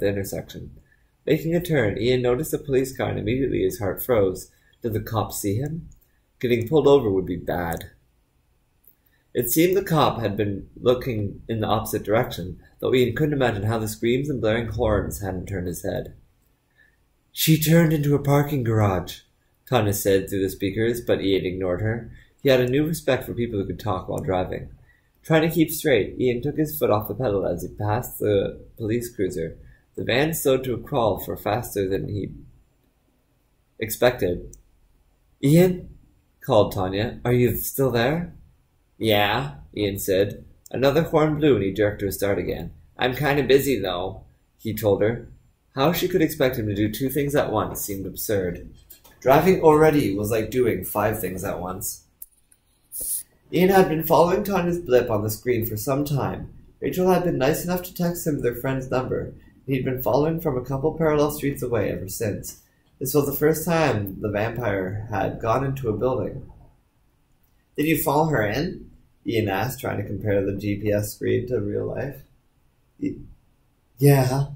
intersection. Making a turn, Ian noticed a police car and immediately his heart froze. Did the cop see him? Getting pulled over would be bad. It seemed the cop had been looking in the opposite direction, though Ian couldn't imagine how the screams and blaring horns hadn't turned his head. "She turned into a parking garage," Tanya said through the speakers, but Ian ignored her. He had a new respect for people who could talk while driving. Trying to keep straight, Ian took his foot off the pedal as he passed the police cruiser. The van slowed to a crawl for faster than he expected. "Ian?" called Tanya. "Are you still there?" "Yeah," Ian said. Another horn blew and he jerked to a start again. "I'm kind of busy, though," he told her. How she could expect him to do 2 things at once seemed absurd. Driving already was like doing 5 things at once. Ian had been following Tanya's blip on the screen for some time. Rachel had been nice enough to text him their friend's number. He'd been following from a couple parallel streets away ever since. This was the first time the vampire had gone into a building. "Did you follow her in?" Ian asked, trying to compare the GPS screen to real life. "Yeah,"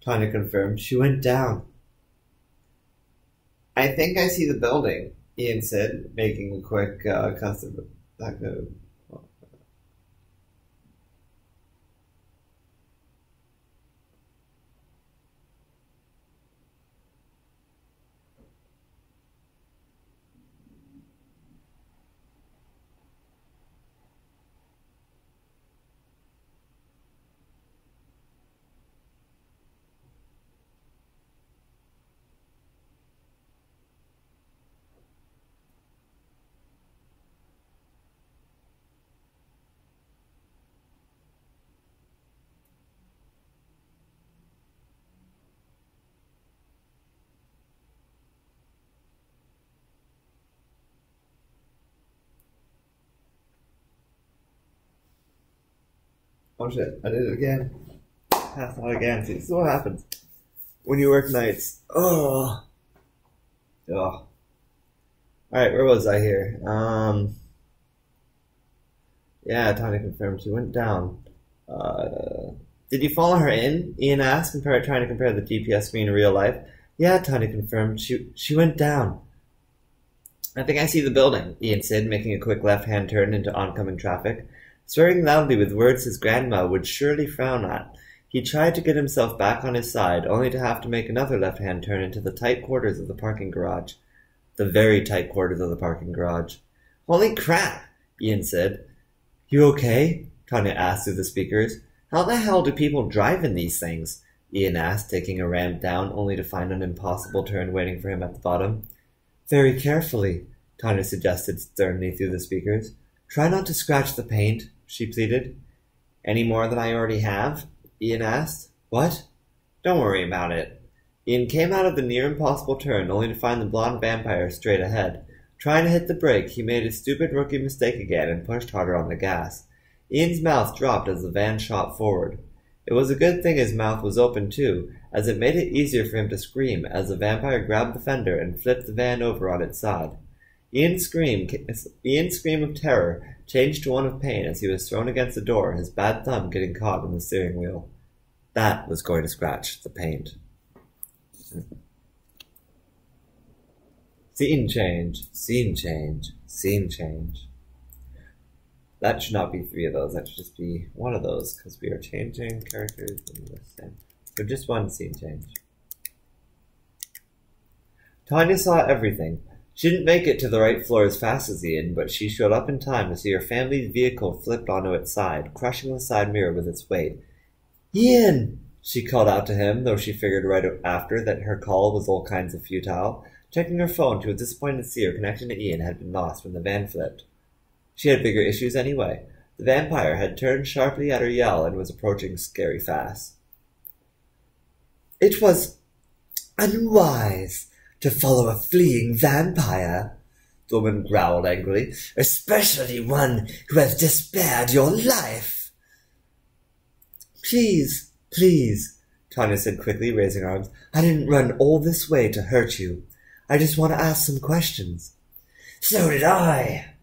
Tanya confirmed. "She went down." "I think I see the building," Ian said, making a quick custom. Oh shit, I did it again. That's not again. See, this is what happens when you work nights. Oh. Alright, where was I here? Yeah, Tanya confirmed she went down. Did you follow her in? Ian asked, trying to compare the GPS screen to real life. Yeah, Tanya confirmed. She went down. "I think I see the building," Ian said, making a quick left-hand turn into oncoming traffic. Swearing loudly with words his grandma would surely frown at, he tried to get himself back on his side, only to have to make another left-hand turn into the tight quarters of the parking garage. The very tight quarters of the parking garage. "Holy crap," Ian said. "You okay?" Tanya asked through the speakers. "How the hell do people drive in these things?" Ian asked, taking a ramp down, only to find an impossible turn waiting for him at the bottom. "Very carefully," Tanya suggested sternly through the speakers. "Try not to scratch the paint," she pleaded. "Any more than I already have?" Ian asked. "What?" "Don't worry about it." Ian came out of the near-impossible turn, only to find the blonde vampire straight ahead. Trying to hit the brake, he made his stupid rookie mistake again and pushed harder on the gas. Ian's mouth dropped as the van shot forward. It was a good thing his mouth was open too, as it made it easier for him to scream as the vampire grabbed the fender and flipped the van over on its side. Ian's scream of terror changed to one of pain as he was thrown against the door, his bad thumb getting caught in the steering wheel. That was going to scratch the paint. Scene change, scene change, scene change. That should not be 3 of those, that should just be 1 of those, because we are changing characters in the same. So just 1 scene change. Tanya saw everything. She didn't make it to the right floor as fast as Ian, but she showed up in time to see her family's vehicle flipped onto its side, crushing the side mirror with its weight. "Ian!" she called out to him, though she figured right after that her call was all kinds of futile. Checking her phone, she was disappointed to see her connection to Ian had been lost when the van flipped. She had bigger issues anyway. The vampire had turned sharply at her yell and was approaching scary fast. It was unwise to follow a fleeing vampire, the woman growled angrily, especially one who has just spared your life. Please, Tanya said quickly, raising her arms. I didn't run all this way to hurt you. I just want to ask some questions. So did I,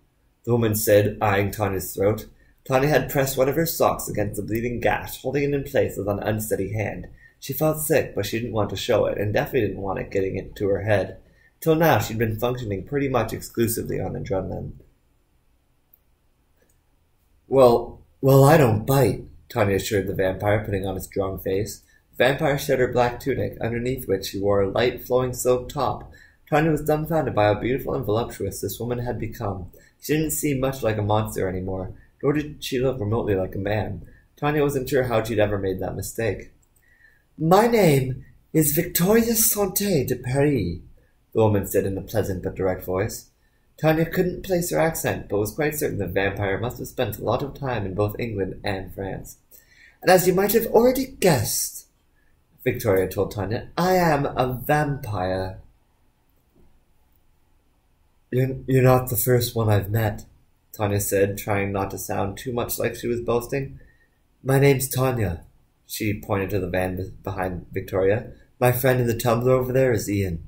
the woman said, eyeing Tanya's throat. Tanya had pressed one of her socks against the bleeding gash, holding it in place with an unsteady hand. She felt sick, but she didn't want to show it, and definitely didn't want it getting into her head. Till now, she'd been functioning pretty much exclusively on adrenaline. Well, I don't bite, Tanya assured the vampire, putting on a strong face. The vampire showed her black tunic, underneath which she wore a light, flowing silk top. Tanya was dumbfounded by how beautiful and voluptuous this woman had become. She didn't seem much like a monster anymore, nor did she look remotely like a man. Tanya wasn't sure how she'd ever made that mistake. My name is Victoria Santé de Paris, the woman said in a pleasant but direct voice. Tanya couldn't place her accent, but was quite certain the vampire must have spent a lot of time in both England and France. And as you might have already guessed, Victoria told Tanya, I am a vampire. You're not the first one I've met, Tanya said, trying not to sound too much like she was boasting. My name's Tanya. She pointed to the van behind Victoria. My friend in the tumbler over there is Ian.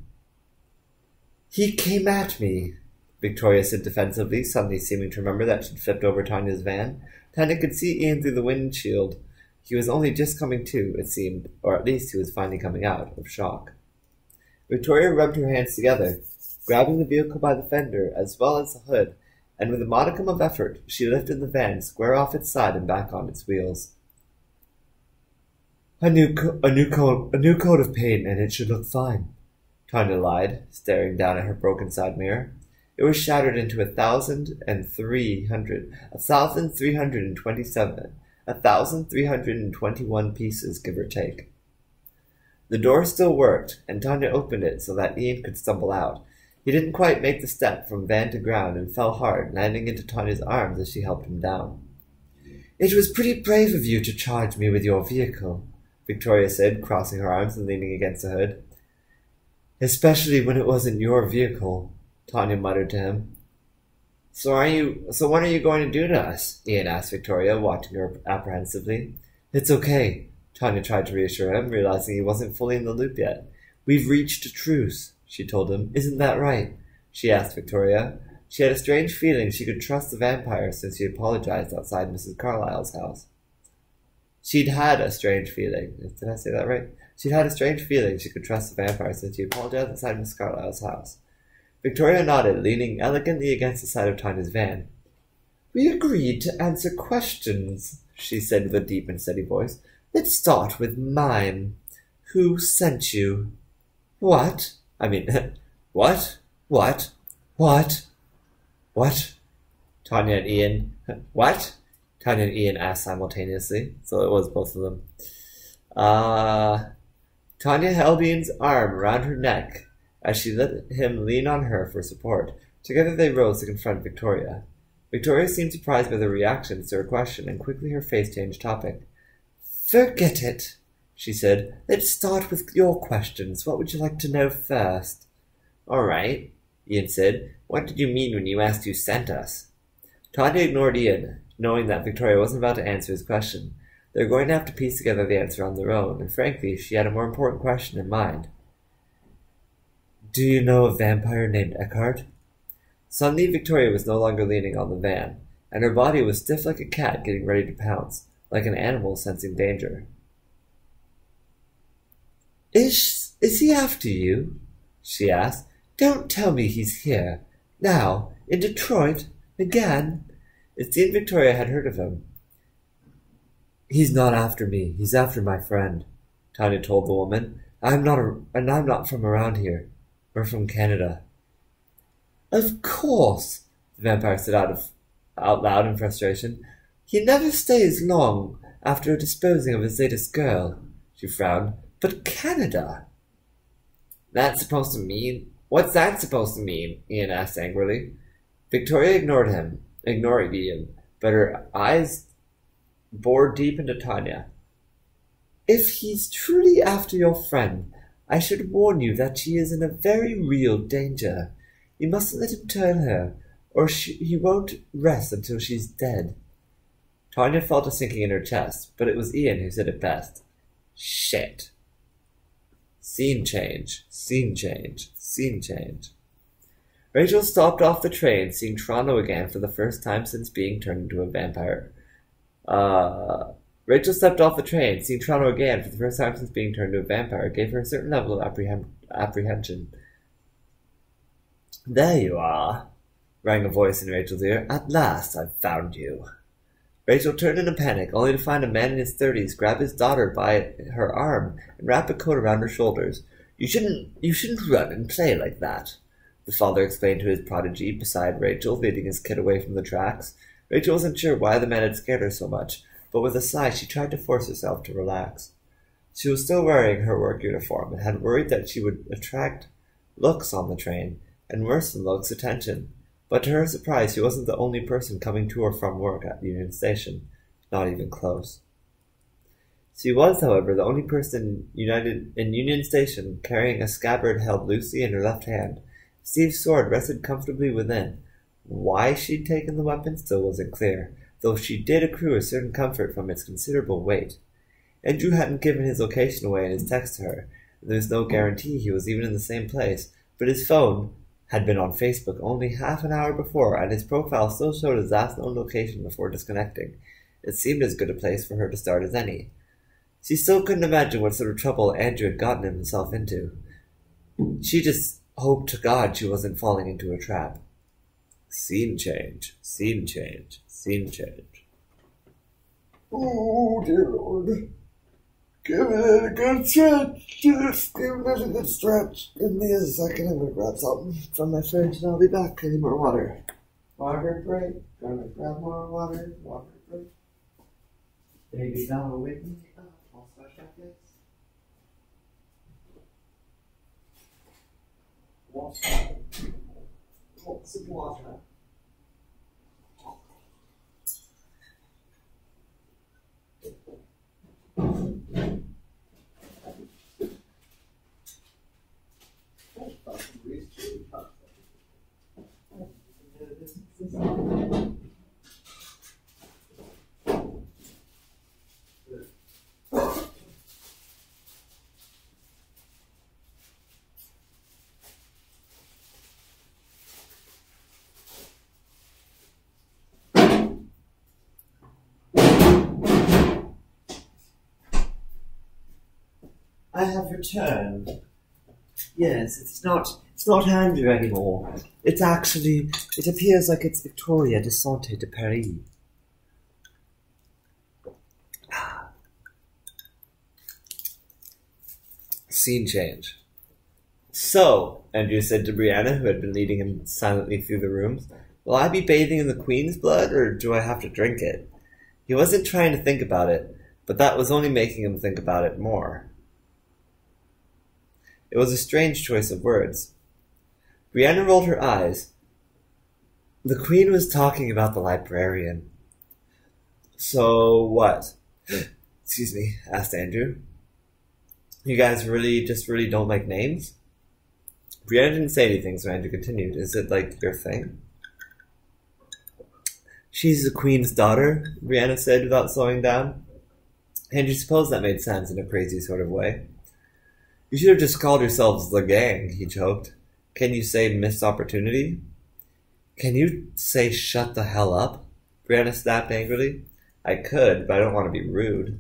He came at me, Victoria said defensively, suddenly seeming to remember that she'd flipped over Tanya's van. Tanya could see Ian through the windshield. He was only just coming to, it seemed, or at least he was finally coming out of shock. Victoria rubbed her hands together, grabbing the vehicle by the fender as well as the hood, and with a modicum of effort she lifted the van square off its side and back on its wheels. A new coat of paint, and it should look fine, Tanya lied, staring down at her broken side mirror. It was shattered into 1,321 pieces, give or take. The door still worked, and Tanya opened it so that Ian could stumble out. He didn't quite make the step from van to ground and fell hard, landing into Tanya's arms as she helped him down. It was pretty brave of you to charge me with your vehicle, Victoria said, crossing her arms and leaning against the hood. Especially when it wasn't your vehicle, Tanya muttered to him. So what are you going to do to us? Ian asked Victoria, watching her apprehensively. It's okay, Tanya tried to reassure him, realizing he wasn't fully in the loop yet. We've reached a truce, she told him. Isn't that right? She asked Victoria. She had a strange feeling she could trust the vampire since he apologized outside Mrs. Carlyle's house. She'd had a strange feeling. Did I say that right? She'd had a strange feeling she could trust the vampire since he apologized outside Mrs. Carlyle's house. Victoria nodded, leaning elegantly against the side of Tanya's van. We agreed to answer questions, she said with a deep and steady voice. Let's start with mine. Who sent you? What? What? Tanya and Ian. What? Tanya and Ian asked simultaneously, so it was both of them. Tanya held Ian's arm around her neck as she let him lean on her for support. Together they rose to confront Victoria. Victoria seemed surprised by their reactions to her question, and quickly her face changed topic. Forget it, she said. Let's start with your questions. What would you like to know first? All right, Ian said. What did you mean when you asked who sent us? Tanya ignored Ian, knowing that Victoria wasn't about to answer his question. They were going to have to piece together the answer on their own, and frankly, she had a more important question in mind. Do you know a vampire named Eckhart? Suddenly, Victoria was no longer leaning on the van, and her body was stiff like a cat getting ready to pounce, like an animal sensing danger. Is he after you? She asked. Don't tell me he's here. Now, in Detroit, again? It seemed Victoria had heard of him. He's not after me. He's after my friend, Tanya told the woman. I'm not from around here. We're from Canada. Of course, the vampire said out loud in frustration. He never stays long after disposing of his latest girl. She frowned. But Canada? That's supposed to mean What's that supposed to mean? Ian asked angrily. Victoria ignored Ian, but her eyes bored deep into Tanya. If he's truly after your friend, I should warn you that she is in a very real danger. You mustn't let him turn her, or he won't rest until she's dead. Tanya felt a sinking in her chest, but it was Ian who said it best. Shit. Scene change, scene change, scene change. Rachel stopped off the train, seeing Toronto again for the first time since being turned into a vampire. Rachel stepped off the train, seeing Toronto again for the first time since being turned into a vampire, gave her a certain level of apprehension. There you are, rang a voice in Rachel's ear. At last I've found you. Rachel turned in a panic, only to find a man in his 30s grab his daughter by her arm and wrap a coat around her shoulders. You shouldn't run and play like that, the father explained to his prodigy beside Rachel, leading his kid away from the tracks. Rachel wasn't sure why the man had scared her so much, but with a sigh she tried to force herself to relax. She was still wearing her work uniform and had worried that she would attract looks on the train, and worse than looks, attention. But to her surprise, she wasn't the only person coming to or from work at Union Station, not even close. She was, however, the only person in Union Station carrying a scabbard held loosely in her left hand. Steve's sword rested comfortably within. Why she'd taken the weapon still wasn't clear, though she did accrue a certain comfort from its considerable weight. Andrew hadn't given his location away in his text to her, and there was no guarantee he was even in the same place, but his phone had been on Facebook only half an hour before, and his profile still showed his last known location before disconnecting. It seemed as good a place for her to start as any. She still couldn't imagine what sort of trouble Andrew had gotten himself into. She just hoped to God she wasn't falling into a trap. Scene change, scene change, scene change. Oh, dear Lord. Give it a good stretch. Just give it a good stretch. Give me a second. I'm going to grab something from my fridge and I'll be back. I need more water. Water break. Gonna grab more water. Water break. Baby doll with me. All special jackets. Water. Lots of water. I have returned. Yes, it's not Andrew anymore. It appears like it's Victoria de Santé de Paris. Scene change. So, Andrew said to Brianna, who had been leading him silently through the rooms, will I be bathing in the Queen's blood, or do I have to drink it? He wasn't trying to think about it, but that was only making him think about it more. It was a strange choice of words. Brianna rolled her eyes. The Queen was talking about the librarian. So what? Excuse me, asked Andrew. You guys really don't like names? Brianna didn't say anything, so Andrew continued. Is it like your thing? She's the Queen's daughter, Brianna said without slowing down. Andrew supposed that made sense in a crazy sort of way. You should have just called yourselves the gang, he choked. Can you say missed opportunity? Can you say shut the hell up? Brianna snapped angrily. I could, but I don't want to be rude.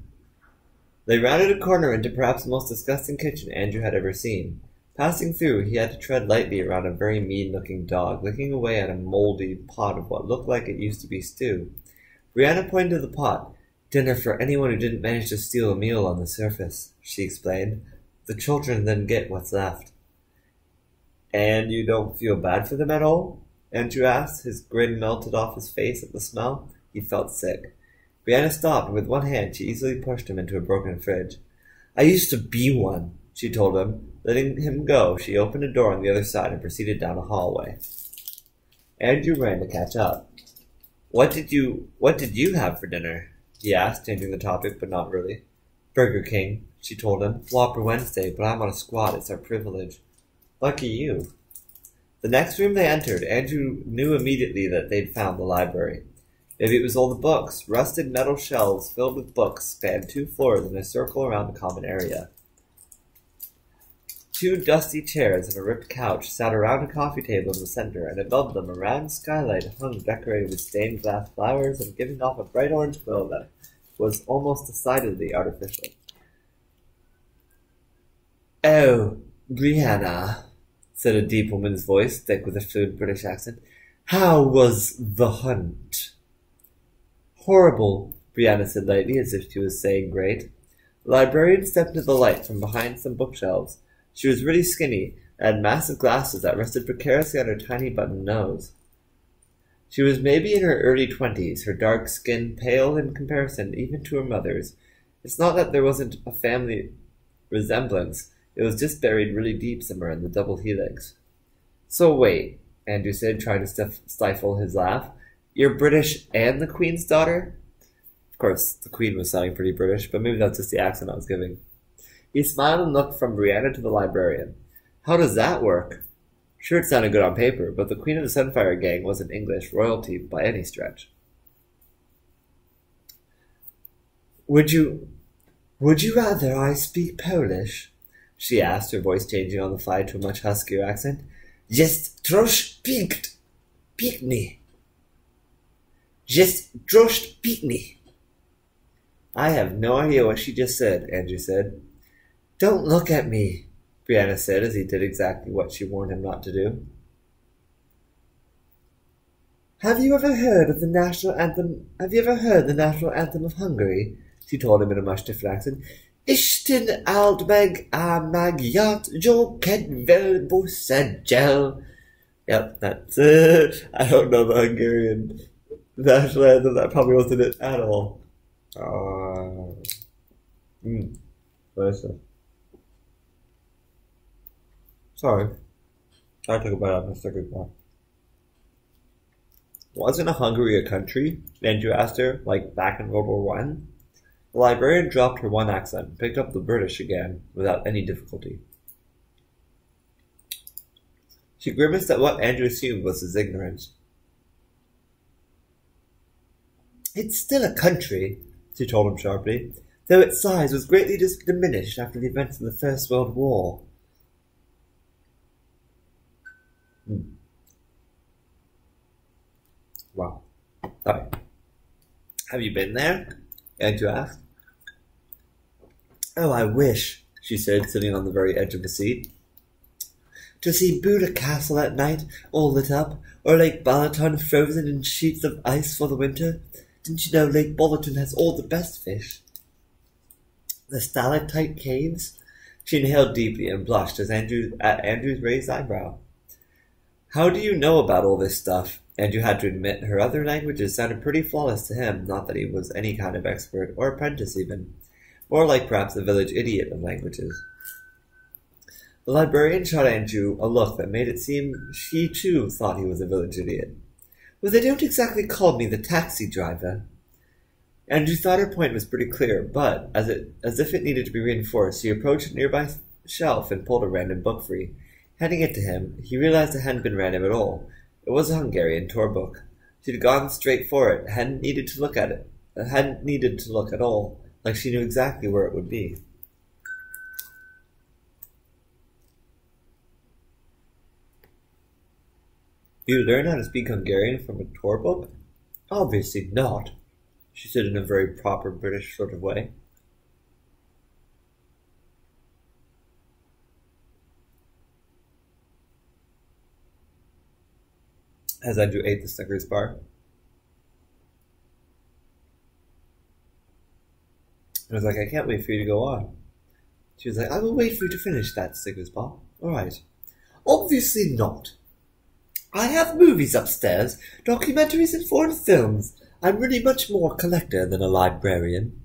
They rounded a corner into perhaps the most disgusting kitchen Andrew had ever seen. Passing through, he had to tread lightly around a very mean-looking dog, licking away at a moldy pot of what looked like it used to be stew. Brianna pointed to the pot. Dinner for anyone who didn't manage to steal a meal on the surface, she explained. The children then get what's left. And you don't feel bad for them at all? Andrew asked. His grin melted off his face at the smell. He felt sick. Brianna stopped, and with one hand she easily pushed him into a broken fridge. I used to be one, she told him. Letting him go, she opened a door on the other side and proceeded down a hallway. Andrew ran to catch up. What did you have for dinner? He asked, changing the topic, but not really. Burger King, she told him. Whopper Wednesday, but I'm on a squad. It's our privilege. Lucky you. The next room they entered, Andrew knew immediately that they'd found the library. Maybe it was all the books. Rusted metal shelves filled with books spanned 2 floors in a circle around the common area. 2 dusty chairs and a ripped couch sat around a coffee table in the center, and above them a round skylight hung decorated with stained glass flowers and giving off a bright orange glow that was almost decidedly artificial. "Oh, Brianna," said a deep woman's voice, thick with a fluent British accent. "How was the hunt?" "Horrible," Brianna said lightly, as if she was saying great. The librarian stepped into the light from behind some bookshelves. She was really skinny, and had massive glasses that rested precariously on her tiny button nose. She was maybe in her early 20s, her dark skin pale in comparison even to her mother's. It's not that there wasn't a family resemblance, it was just buried really deep somewhere in the double helix. "So wait," Andrew said, trying to stifle his laugh. "You're British and the Queen's daughter?" Of course, the Queen was sounding pretty British, but maybe that's just the accent I was giving. He smiled and looked from Brianna to the librarian. "How does that work?" Sure, it sounded good on paper, but the Queen of the Sunfire Gang wasn't English royalty by any stretch. Would you rather I speak Polish?" she asked, her voice changing on the fly to a much huskier accent. "Jest trosz pikni. Jest trosz pikni." "I have no idea what she just said," Andrew said. "Don't look at me," Brianna said, as he did exactly what she warned him not to do. Have you ever heard the national anthem of Hungary?" she told him in a much different accent. "Isten áld meg a magyart jó kedvel buszeggyel." Yep, that's it. I don't know the Hungarian national anthem. That probably wasn't it at all. Listen. Sorry. I took a bite out of my second one. "Wasn't Hungary a country?" Andrew asked her, like back in World War I. The librarian dropped her one accent and picked up the British again, without any difficulty. She grimaced at what Andrew assumed was his ignorance. "It's still a country," she told him sharply, "though its size was greatly diminished after the events of the First World War." Wow. Alright. "Have you been there?" Andrew asked. "Oh, I wish," she said, sitting on the very edge of the seat. "To see Buda Castle at night, all lit up, or Lake Balaton frozen in sheets of ice for the winter. Didn't you know Lake Balaton has all the best fish? The stalactite caves?" She inhaled deeply and blushed at Andrew's raised eyebrow. "How do you know about all this stuff?" Andrew had to admit her other languages sounded pretty flawless to him, not that he was any kind of expert, or apprentice even. More like perhaps a village idiot of languages. The librarian shot Andrew a look that made it seem she too thought he was a village idiot. "Well, they don't exactly call me the taxi driver." Andrew thought her point was pretty clear, but, as if it needed to be reinforced, she approached a nearby shelf and pulled a random book free. Handing it to him, he realized it hadn't been random at all. It was a Hungarian tour book. She'd gone straight for it, hadn't needed to look at all, like she knew exactly where it would be. "You learn how to speak Hungarian from a tour book?" "Obviously not," she said in a very proper British sort of way. As Andrew ate the Snickers bar. I was like, "I can't wait for you to go on." She was like, "I will wait for you to finish that Snickers bar." "All right." "Obviously not. I have movies upstairs, documentaries and foreign films. I'm really much more a collector than a librarian."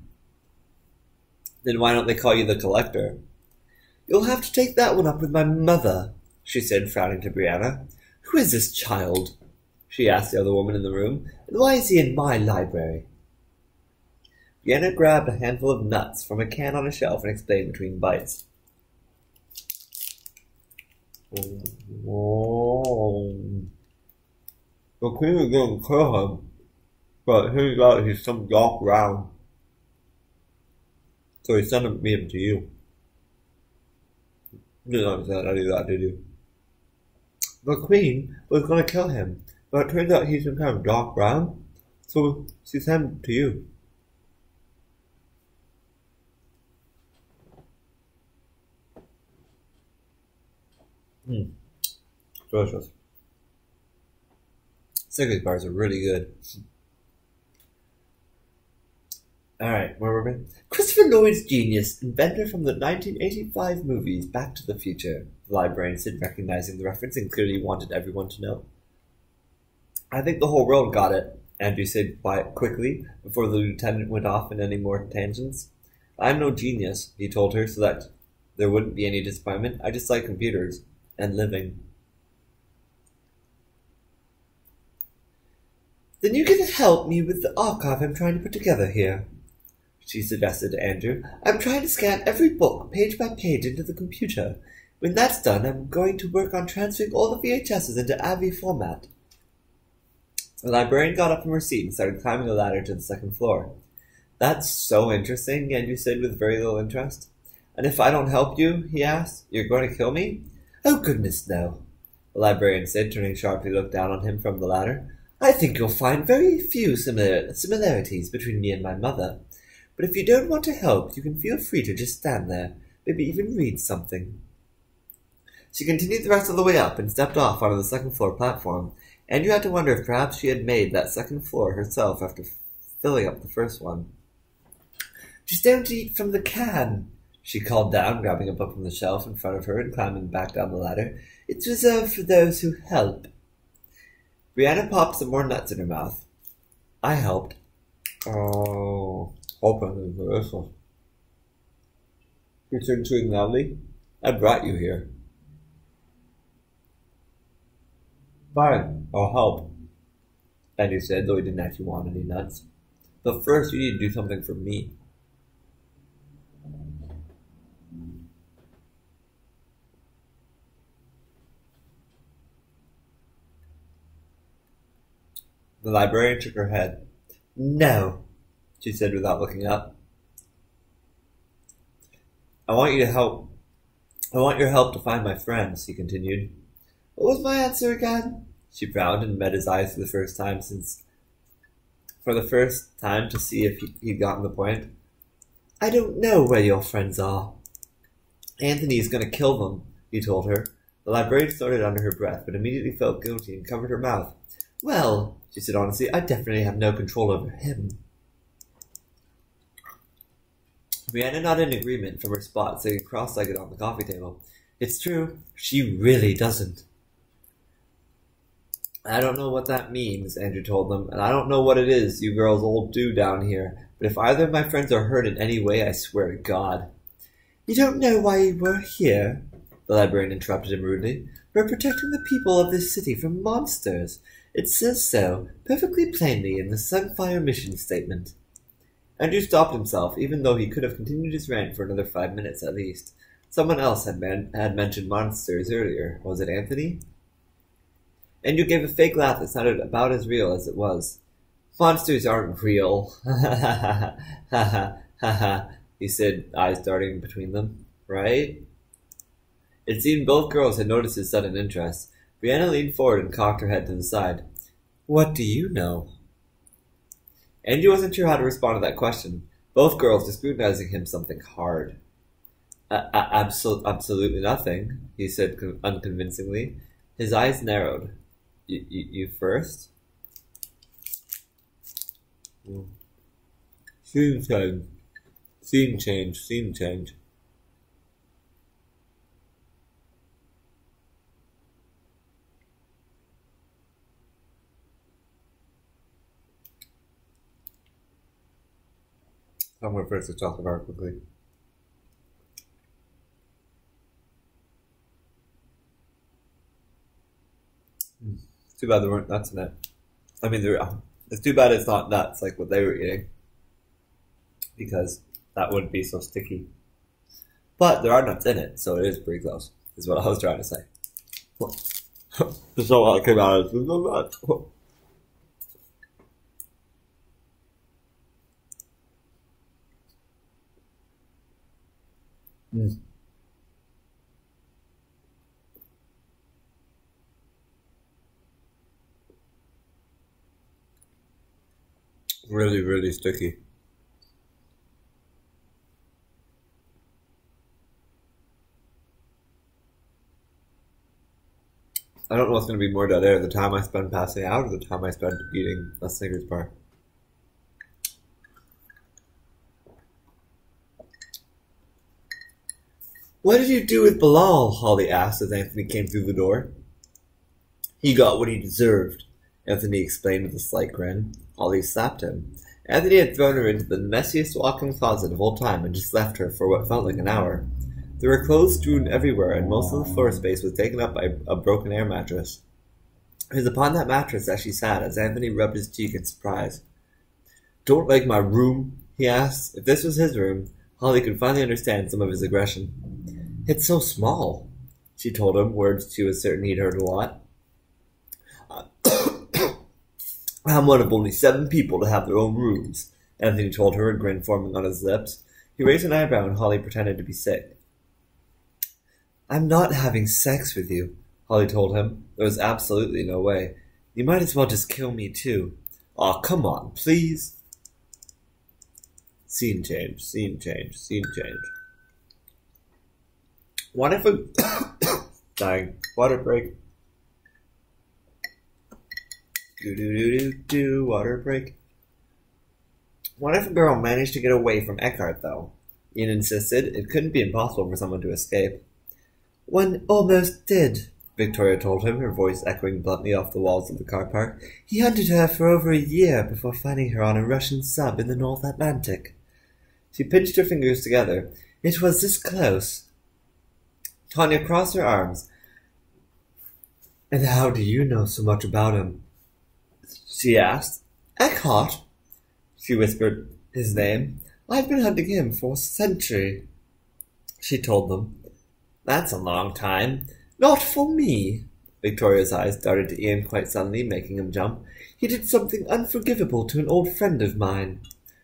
"Then why don't they call you the collector?" You'll have to take that one up with my mother, she said, frowning to Brianna. Who is this child? She asked the other woman in the room, and why is he in my library? Brianna grabbed a handful of nuts from a can on a shelf and explained between bites. Oh. The queen was going to kill him, but it turns out he's some dark brown. So he sent me him to you. You didn't understand any of that, did you? The queen was going to kill him, but it turns out he's some kind of dark brown, so she sent him to you. Delicious. Snickers bars are really good. Alright, where were we? Christopher Lloyd's genius, inventor from the 1985 movies Back to the Future, the librarian said, recognizing the reference and clearly wanted everyone to know. I think the whole world got it, Andrew said quickly, before the lieutenant went off in any more tangents. I'm no genius, he told her, so that there wouldn't be any disappointment. I just like computers and living. Then you can help me with the archive I'm trying to put together here, she suggested to Andrew. I'm trying to scan every book, page by page, into the computer. When that's done, I'm going to work on transferring all the VHSs into AV format. The librarian got up from her seat and started climbing a ladder to the second floor. That's so interesting, Andrew said with very little interest. And if I don't help you, he asked, you're going to kill me? Oh, goodness, no, the librarian said, turning sharply to look down on him from the ladder. I think you'll find very few similarities between me and my mother. But if you don't want to help, you can feel free to just stand there, maybe even read something. She continued the rest of the way up and stepped off onto the second-floor platform. Andrew had to wonder if perhaps she had made that second floor herself after filling up the first one. Just don't eat from the can, she called down, grabbing a book from the shelf in front of her and climbing back down the ladder. It's reserved for those who help. Brianna popped some more nuts in her mouth. I helped. Oh, open and delicious. She said, chewing loudly. I brought you here. Fine, I'll help, Andy said, though he didn't actually want any nuts. But first, you need to do something for me. The librarian shook her head. No, she said without looking up. I want your help to find my friends, he continued. What was my answer again? She frowned and met his eyes for the first time to see if he'd gotten the point. I don't know where your friends are. Anthony's going to kill them, he told her. The librarian snorted under her breath, but immediately felt guilty and covered her mouth. Well, she said honestly, I definitely have no control over him. Brianna nodded in agreement from her spot, sitting cross-legged on the coffee table. It's true, she really doesn't. I don't know what that means, Andrew told them, and I don't know what it is you girls all do down here, but if either of my friends are hurt in any way, I swear to God. You don't know why we're here? The librarian interrupted him rudely. We're protecting the people of this city from monsters. It says so, perfectly plainly, in the Sunfire mission statement. Andrew stopped himself, even though he could have continued his rant for another 5 minutes at least. Someone else had mentioned monsters earlier. Was it Anthony? Andrew gave a fake laugh that sounded about as real as it was. Monsters aren't real. Ha ha ha, he said, eyes darting between them. Right? It seemed both girls had noticed his sudden interest. Brianna leaned forward and cocked her head to the side. What do you know? Andrew wasn't sure how to respond to that question. Both girls were scrutinizing him something hard. Absolutely nothing, he said unconvincingly. His eyes narrowed. You first? Scene change. I'm going to finish the chocolate bar quickly. Too bad there weren't nuts in it. I mean, it's too bad it's not nuts like what they were eating, because that wouldn't be so sticky. But there are nuts in it, so it is pretty close, is what I was trying to say. There's no lot came out of it. No nuts. Really, really sticky. I don't know what's going to be more dead air, the time I spend passing out or the time I spend eating a Snickers bar. What did you do with Bilal? Holly asked as Anthony came through the door. He got what he deserved, Anthony explained with a slight grin. Holly slapped him. Anthony had thrown her into the messiest walk-in closet of all time and just left her for what felt like an hour. There were clothes strewn everywhere, and most of the floor space was taken up by a broken air mattress. It was upon that mattress that she sat as Anthony rubbed his cheek in surprise. Don't like my room? He asked. If this was his room, Holly could finally understand some of his aggression. It's so small, she told him, words she was certain he'd heard a lot. I'm one of only 7 people to have their own rooms, Anthony told her, a grin forming on his lips. He raised an eyebrow and Holly pretended to be sick. I'm not having sex with you, Holly told him. There was absolutely no way. You might as well just kill me too. Aw, come on, please. Scene change, scene change, scene change. What if a... Dying. Water break. Do, water break. What if a girl managed to get away from Eckhart, though? Ian insisted. It couldn't be impossible for someone to escape. One almost did, Victoria told him, her voice echoing bluntly off the walls of the car park. He hunted her for over a year before finding her on a Russian sub in the North Atlantic. She pinched her fingers together. It was this close. Tanya crossed her arms. And how do you know so much about him? She asked. Eckhart, she whispered his name. I've been hunting him for a century, she told them. That's a long time. Not for me. Victoria's eyes darted to Ian quite suddenly, making him jump. He did something unforgivable to an old friend of mine.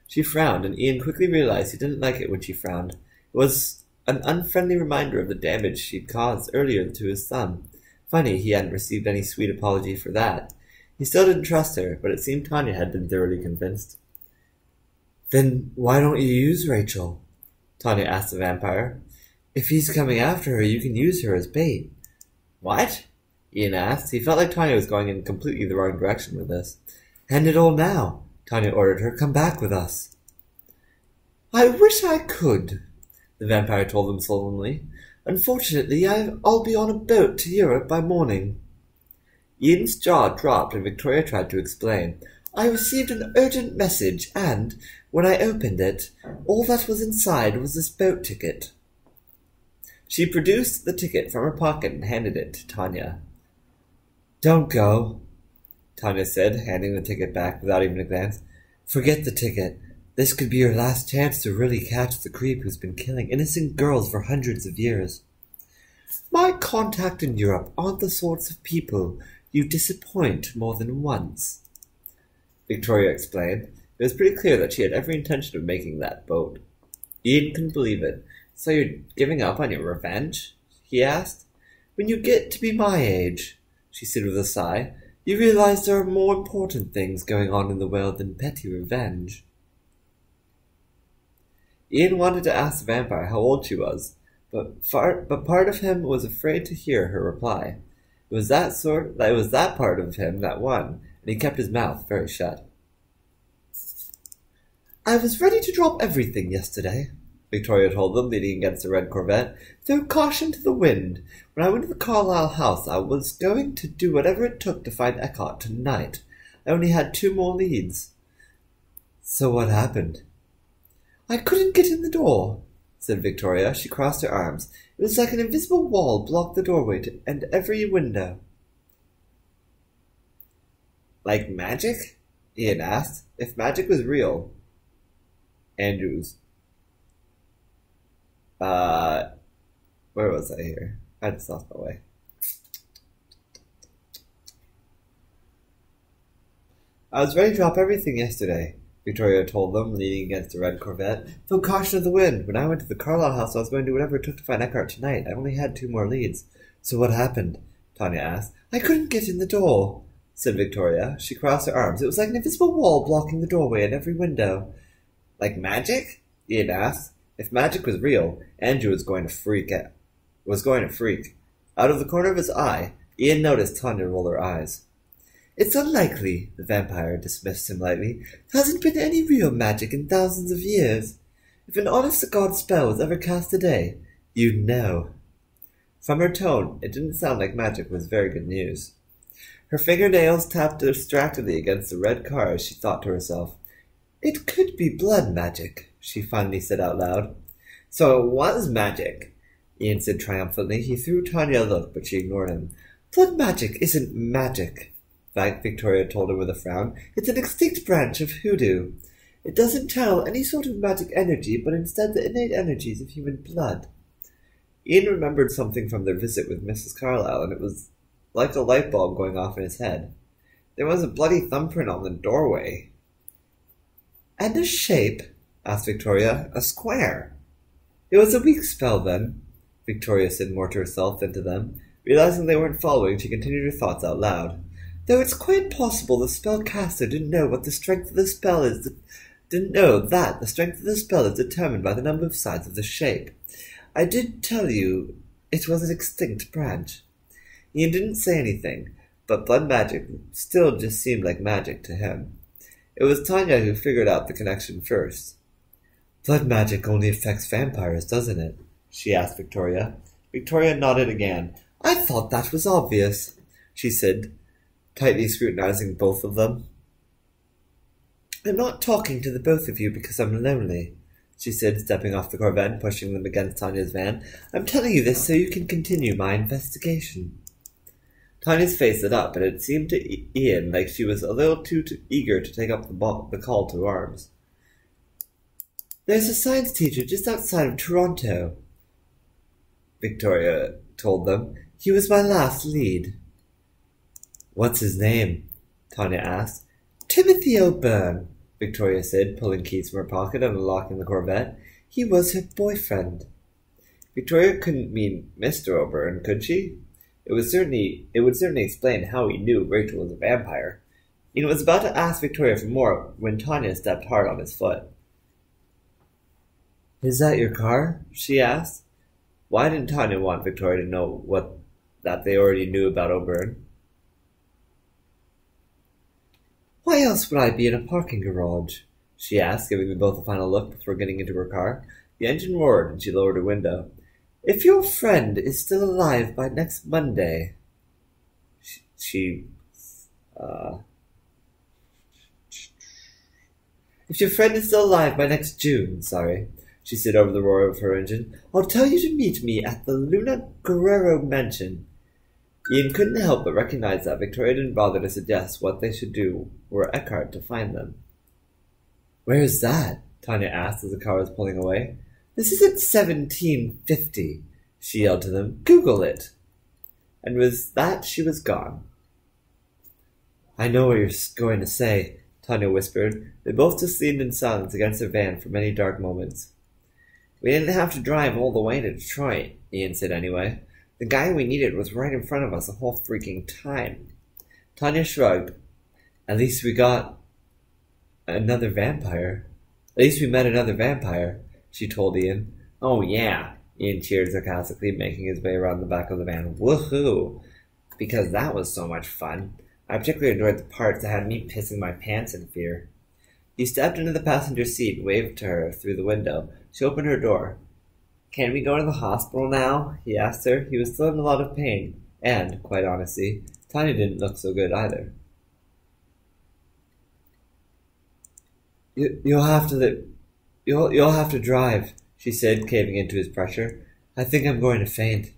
She frowned, and Ian quickly realized he didn't like it when she frowned. It was an unfriendly reminder of the damage she'd caused earlier to his son. Funny he hadn't received any sweet apology for that. He still didn't trust her, but it seemed Tanya had been thoroughly convinced. Then why don't you use Rachel? Tanya asked the vampire. If he's coming after her, you can use her as bait. What? Ian asked. He felt like Tanya was going in completely the wrong direction with this. End it all now, Tanya ordered her. Come back with us. I wish I could, the vampire told them sullenly. Unfortunately, I'll be on a boat to Europe by morning. Ian's jaw dropped and Victoria tried to explain. I received an urgent message and, when I opened it, all that was inside was this boat ticket. She produced the ticket from her pocket and handed it to Tanya. Don't go, Tanya said, handing the ticket back without even a glance. Forget the ticket. This could be your last chance to really catch the creep who's been killing innocent girls for hundreds of years. My contact in Europe aren't the sorts of people you disappoint more than once, Victoria explained. It was pretty clear that she had every intention of making that boat. Ian couldn't believe it. So you're giving up on your revenge? He asked. When you get to be my age, she said with a sigh, you realize there are more important things going on in the world than petty revenge. Ian wanted to ask the vampire how old she was, but part of him was afraid to hear her reply. It was that part of him that won, and he kept his mouth very shut. I was ready to drop everything yesterday, Victoria told them, leaning against the red Corvette. Throw caution to the wind. When I went to the Carlisle house, I was going to do whatever it took to find Eckhart tonight. I only had 2 more leads. So what happened? I couldn't get in the door, said Victoria. She crossed her arms. It was like an invisible wall blocked the doorway and every window. Like magic? Ian asked. If magic was real. Andrews. Where was I here? I just lost my way. I was ready to drop everything yesterday, Victoria told them, leaning against the red Corvette. Though caution of the wind. When I went to the Carlisle house, I was going to do whatever it took to find Eckhart tonight. I only had 2 more leads. So what happened? Tanya asked. I couldn't get in the door, said Victoria. She crossed her arms. It was like an invisible wall blocking the doorway and every window. Like magic? Ian asked. If magic was real, Andrew was going to freak. Out of the corner of his eye, Ian noticed Tanya roll her eyes. It's unlikely, the vampire dismissed him lightly. There hasn't been any real magic in thousands of years. If an honest-to-God spell was ever cast today, you'd know. From her tone, it didn't sound like magic was very good news. Her fingernails tapped distractedly against the red car as she thought to herself. It could be blood magic, she finally said out loud. So it was magic, Ian said triumphantly. He threw Tanya a look, but she ignored him. Blood magic isn't magic, Victoria told her with a frown. It's an extinct branch of hoodoo. It doesn't channel any sort of magic energy, but instead the innate energies of human blood. Ian remembered something from their visit with Mrs. Carlyle, and it was like a light bulb going off in his head. There was a bloody thumbprint on the doorway. And a shape? Asked Victoria. A square. It was a weak spell, then, Victoria said more to herself than to them. Realizing they weren't following, she continued her thoughts out loud. Though it's quite possible the spellcaster didn't know what the strength of the spell is. Didn't know that the strength of the spell is determined by the number of sides of the shape. I did tell you it was an extinct branch. Ian didn't say anything, but blood magic still just seemed like magic to him. It was Tanya who figured out the connection first. Blood magic only affects vampires, doesn't it? She asked Victoria. Victoria nodded again. I thought that was obvious, she said, tightly scrutinizing both of them. I'm not talking to the both of you because I'm lonely, she said, stepping off the Corvette and pushing them against Tanya's van. I'm telling you this so you can continue my investigation. Tanya's face lit up, but it seemed to Ian like she was a little too eager to take up the call to arms. There's a science teacher just outside of Toronto, Victoria told them. He was my last lead. What's his name? Tanya asked. Timothy O'Byrne, Victoria said, pulling keys from her pocket and unlocking the Corvette. He was her boyfriend. Victoria couldn't mean Mr. O'Byrne, could she? It would certainly explain how he knew Rachel was a vampire. Ian was about to ask Victoria for more when Tanya stepped hard on his foot. Is that your car? She asked. Why didn't Tanya want Victoria to know that they already knew about O'Byrne? Why else would I be in a parking garage? She asked, giving them both a final look before getting into her car. The engine roared, and she lowered her window. If your friend is still alive by next Monday... If your friend is still alive by next June, she said over the roar of her engine, I'll tell you to meet me at the Luna Guerrero mansion. Ian couldn't help but recognize that Victoria didn't bother to suggest what they should do were Eckhart to find them. Where is that? Tanya asked as the car was pulling away. This isn't 1750, she yelled to them. Google it. And with that she was gone. I know what you're going to say, Tanya whispered. They both just leaned in silence against their van for many dark moments. We didn't have to drive all the way to Detroit, Ian said anyway. The guy we needed was right in front of us the whole freaking time. Tanya shrugged. At least we got another vampire. At least we met another vampire, she told Ian. Oh yeah, Ian cheered sarcastically, making his way around the back of the van. Woohoo! Because that was so much fun. I particularly enjoyed the parts that had me pissing my pants in fear. He stepped into the passenger seat and waved to her through the window. She opened her door. Can we go to the hospital now? He asked her. He was still in a lot of pain, and, quite honestly, Tanya didn't look so good either. You'll have to drive, she said, caving into his pressure. I think I'm going to faint.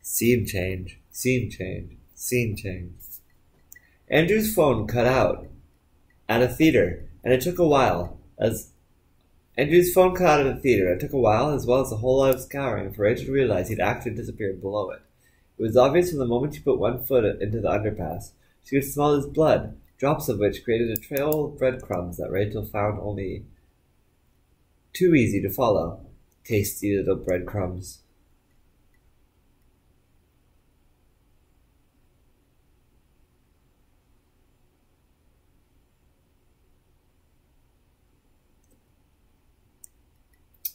Scene change, scene change, scene change. Andrew's phone cut out at a theater, and it took a while. As well as the whole lot of scouring, for Rachel to realize he'd actually disappeared below it. It was obvious from the moment she put one foot into the underpass. She could smell his blood, drops of which created a trail of breadcrumbs that Rachel found only too easy to follow. Tasty little breadcrumbs.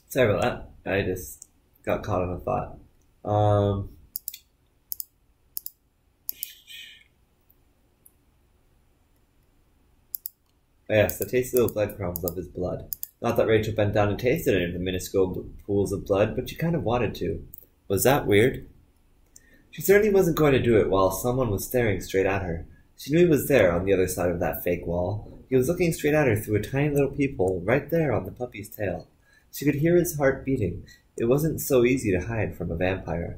Sorry about that. I just got caught in a thought. Yes, the tasty little breadcrumbs of his blood. Not that Rachel bent down and tasted any of the minuscule pools of blood, but she kind of wanted to. Was that weird? She certainly wasn't going to do it while someone was staring straight at her. She knew he was there on the other side of that fake wall. He was looking straight at her through a tiny little peephole right there on the puppy's tail. She could hear his heart beating. It wasn't so easy to hide from a vampire.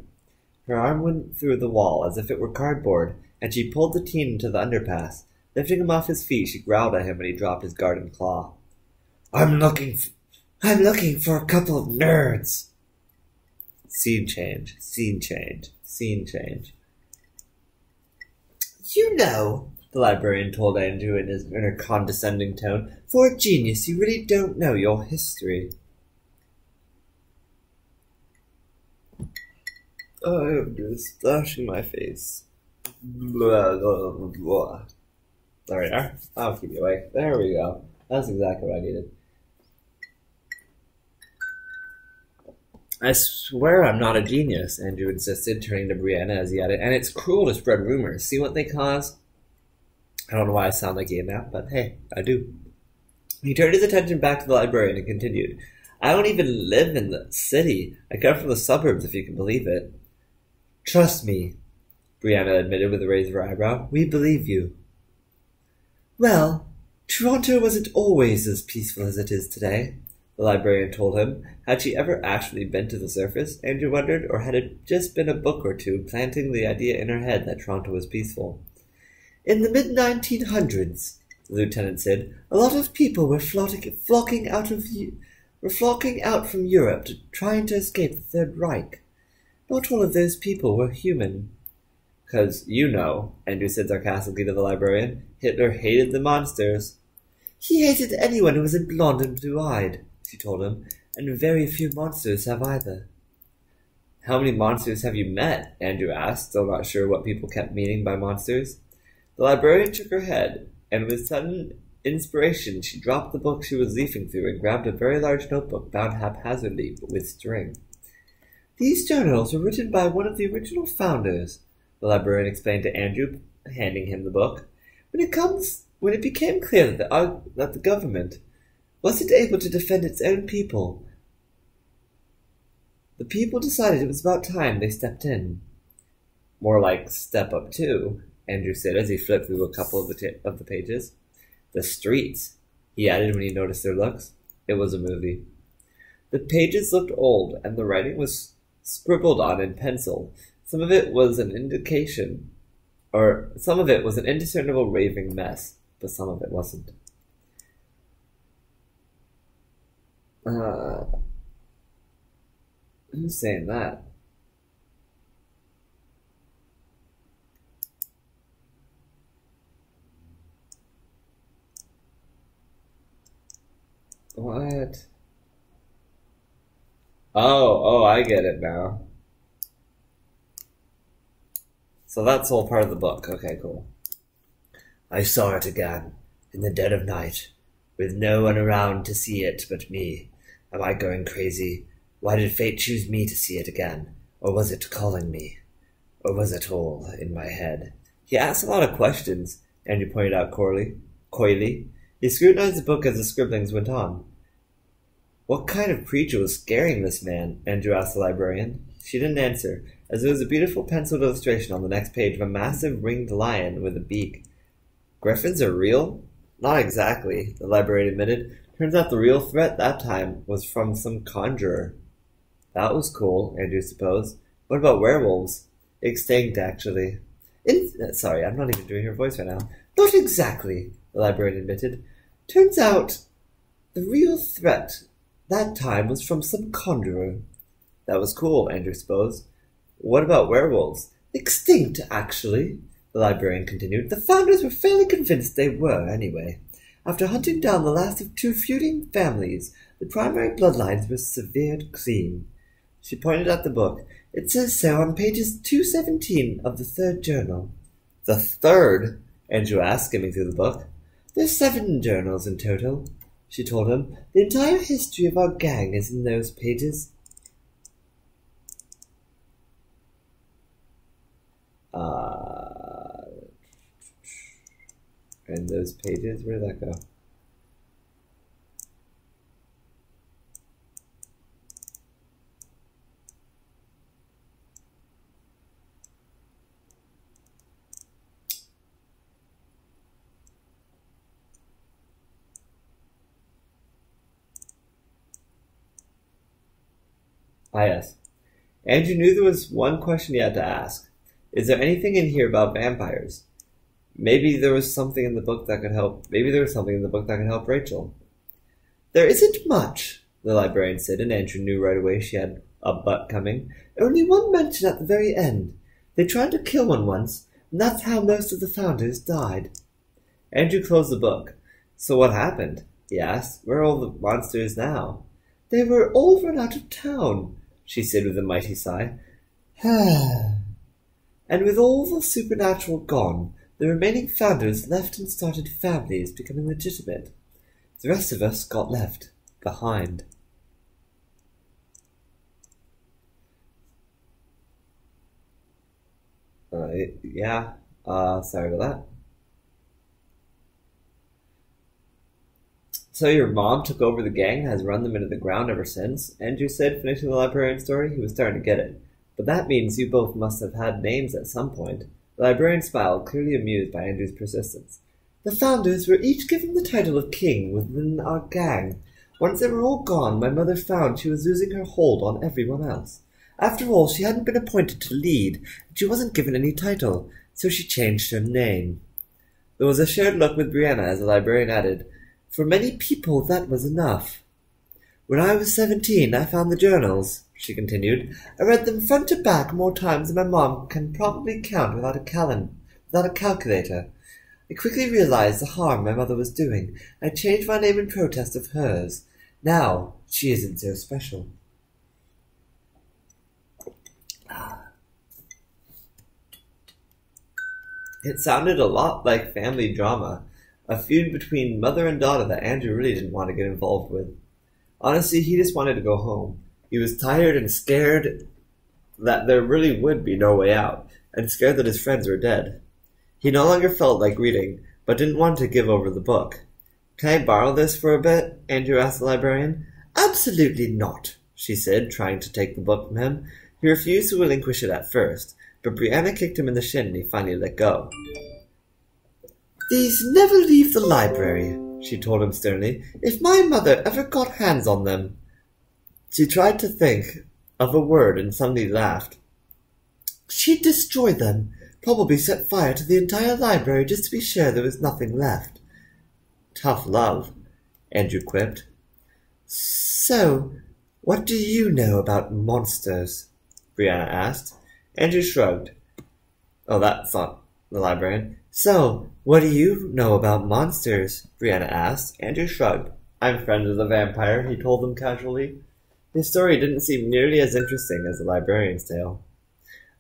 Her arm went through the wall as if it were cardboard, and she pulled the teen into the underpass. Lifting him off his feet, she growled at him when he dropped his garden claw. I'm looking for a couple of nerds. Scene change. You know, the librarian told Andrew in her condescending tone, for a genius, you really don't know your history. I'm just splashing my face. Blah, blah, blah. There we are. I'll keep you awake. There we go. That's exactly what I needed. I swear I'm not a genius, Andrew insisted, turning to Brianna as he added, and it's cruel to spread rumors. See what they cause? I don't know why I sound like a that, but hey, I do. He turned his attention back to the librarian and continued, I don't even live in the city. I come from the suburbs, if you can believe it. Trust me, Brianna admitted with a raise of her eyebrow. We believe you. Well, Toronto wasn't always as peaceful as it is today, the librarian told him. Had she ever actually been to the surface, Andrew wondered, or had it just been a book or two planting the idea in her head that Toronto was peaceful? In the mid-1900s, the lieutenant said, a lot of people were flocking out from Europe trying to escape the Third Reich. Not all of those people were human. 'Cause, you know, Andrew said sarcastically to the librarian, Hitler hated the monsters. He hated anyone who wasn't blonde and blue-eyed, she told him, and very few monsters have either. How many monsters have you met? Andrew asked, still not sure what people kept meaning by monsters. The librarian shook her head, and with sudden inspiration she dropped the book she was leafing through and grabbed a very large notebook bound haphazardly with string. These journals were written by one of the original founders, the librarian explained to Andrew, handing him the book. When it became clear that the government wasn't able to defend its own people, the people decided it was about time they stepped in. More like step up too, Andrew said as he flipped through a couple of the pages. The streets, he added when he noticed their looks. It was a movie. The pages looked old, and the writing was scribbled on in pencil. Some of it was an indiscernible raving mess, but some of it wasn't. Who's saying that? What? Oh, I get it now. So that's all part of the book. Okay, cool. I saw it again, in the dead of night, with no one around to see it but me. Am I going crazy? Why did fate choose me to see it again? Or was it calling me? Or was it all in my head? He asked a lot of questions, Andrew pointed out coyly. He scrutinized the book as the scribblings went on. What kind of creature was scaring this man? Andrew asked the librarian. She didn't answer, as there was a beautiful penciled illustration on the next page of a massive ringed lion with a beak. Griffins are real? Not exactly, the librarian admitted. Turns out the real threat that time was from some conjurer. That was cool, Andrew supposed. What about werewolves? Extinct, actually. Sorry, I'm not even doing her voice right now. Not exactly, the librarian admitted. Turns out the real threat that time was from some conjurer. That was cool, Andrew supposed. What about werewolves? Extinct, actually, the librarian continued. The founders were fairly convinced they were, anyway. After hunting down the last of two feuding families, the primary bloodlines were severed clean. She pointed at the book. It says so on pages 217 of the third journal. The third? Andrew asked, skimming through the book. There's 7 journals in total, she told him. The entire history of our gang is in those pages. And those pages, where did that go? Ah, yes. Andrew knew there was one question he had to ask. Is there anything in here about vampires? Maybe there was something in the book that could help. Maybe there was something in the book that could help Rachel. There isn't much, the librarian said, and Andrew knew right away she had a butt coming. Only one mention at the very end. They tried to kill one once, and that's how most of the founders died. Andrew closed the book. So what happened? He asked. Where are all the monsters now? They were all run out of town, she said with a mighty sigh. And with all the supernatural gone, the remaining founders left and started families becoming legitimate. The rest of us got left behind. Sorry about that. So your mom took over the gang and has run them into the ground ever since? Andrew said, finishing the librarian's story. He was starting to get it. But that means you both must have had names at some point. The librarian smiled, clearly amused by Andrew's persistence. The founders were each given the title of king within our gang. Once they were all gone, my mother found she was losing her hold on everyone else. After all, she hadn't been appointed to lead, and she wasn't given any title, so she changed her name. There was a shared look with Brianna as the librarian added, For many people, that was enough. When I was 17, I found the journals, she continued. I read them front to back more times than my mom can probably count without a calculator. I quickly realized the harm my mother was doing. I changed my name in protest of hers. Now, she isn't so special. It sounded a lot like family drama, a feud between mother and daughter that Andrew really didn't want to get involved with. Honestly, he just wanted to go home. He was tired and scared that there really would be no way out, and scared that his friends were dead. He no longer felt like reading, but didn't want to give over the book. Can I borrow this for a bit? Andrew asked the librarian. Absolutely not, she said, trying to take the book from him. He refused to relinquish it at first, but Brianna kicked him in the shin and he finally let go. These never leave the library, she told him sternly. If my mother ever got hands on them. She tried to think of a word and suddenly laughed. She'd destroy them, probably set fire to the entire library just to be sure there was nothing left. Tough love, Andrew quipped. So, what do you know about monsters? Brianna asked. Andrew shrugged. Oh, that's not the librarian. So, what do you know about monsters? Brianna asked. Andrew shrugged. I'm friends with a vampire, he told them casually. His story didn't seem nearly as interesting as the librarian's tale.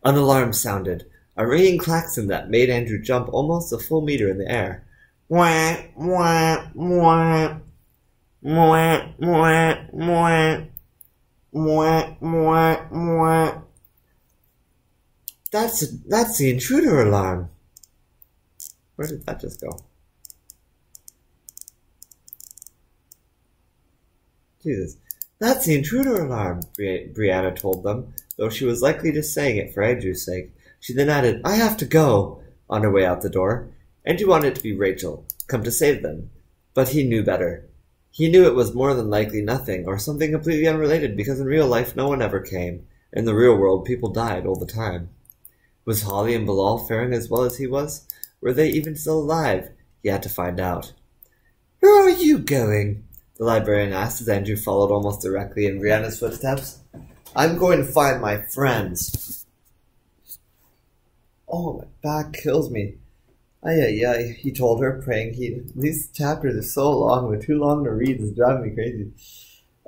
An alarm sounded, a ringing klaxon that made Andrew jump almost a full meter in the air. Mwah, mwah, mwah. Mwah, mwah, mwah. Mwah, mwah, mwah. That's the intruder alarm. Where did that just go? Jesus. That's the intruder alarm, Brianna told them, though she was likely just saying it for Andrew's sake. She then added, I have to go, on her way out the door. Andrew wanted it to be Rachel, come to save them. But he knew better. He knew it was more than likely nothing, or something completely unrelated, because in real life no one ever came. In the real world, people died all the time. Was Holly and Bilal faring as well as he was? Were they even still alive? He had to find out. "Where are you going?" the librarian asked as Andrew followed almost directly in Brianna's footsteps. "I'm going to find my friends." "Oh, my back kills me. Ay, he told her, praying these chapters are so long, they're too long to read, it's driving me crazy.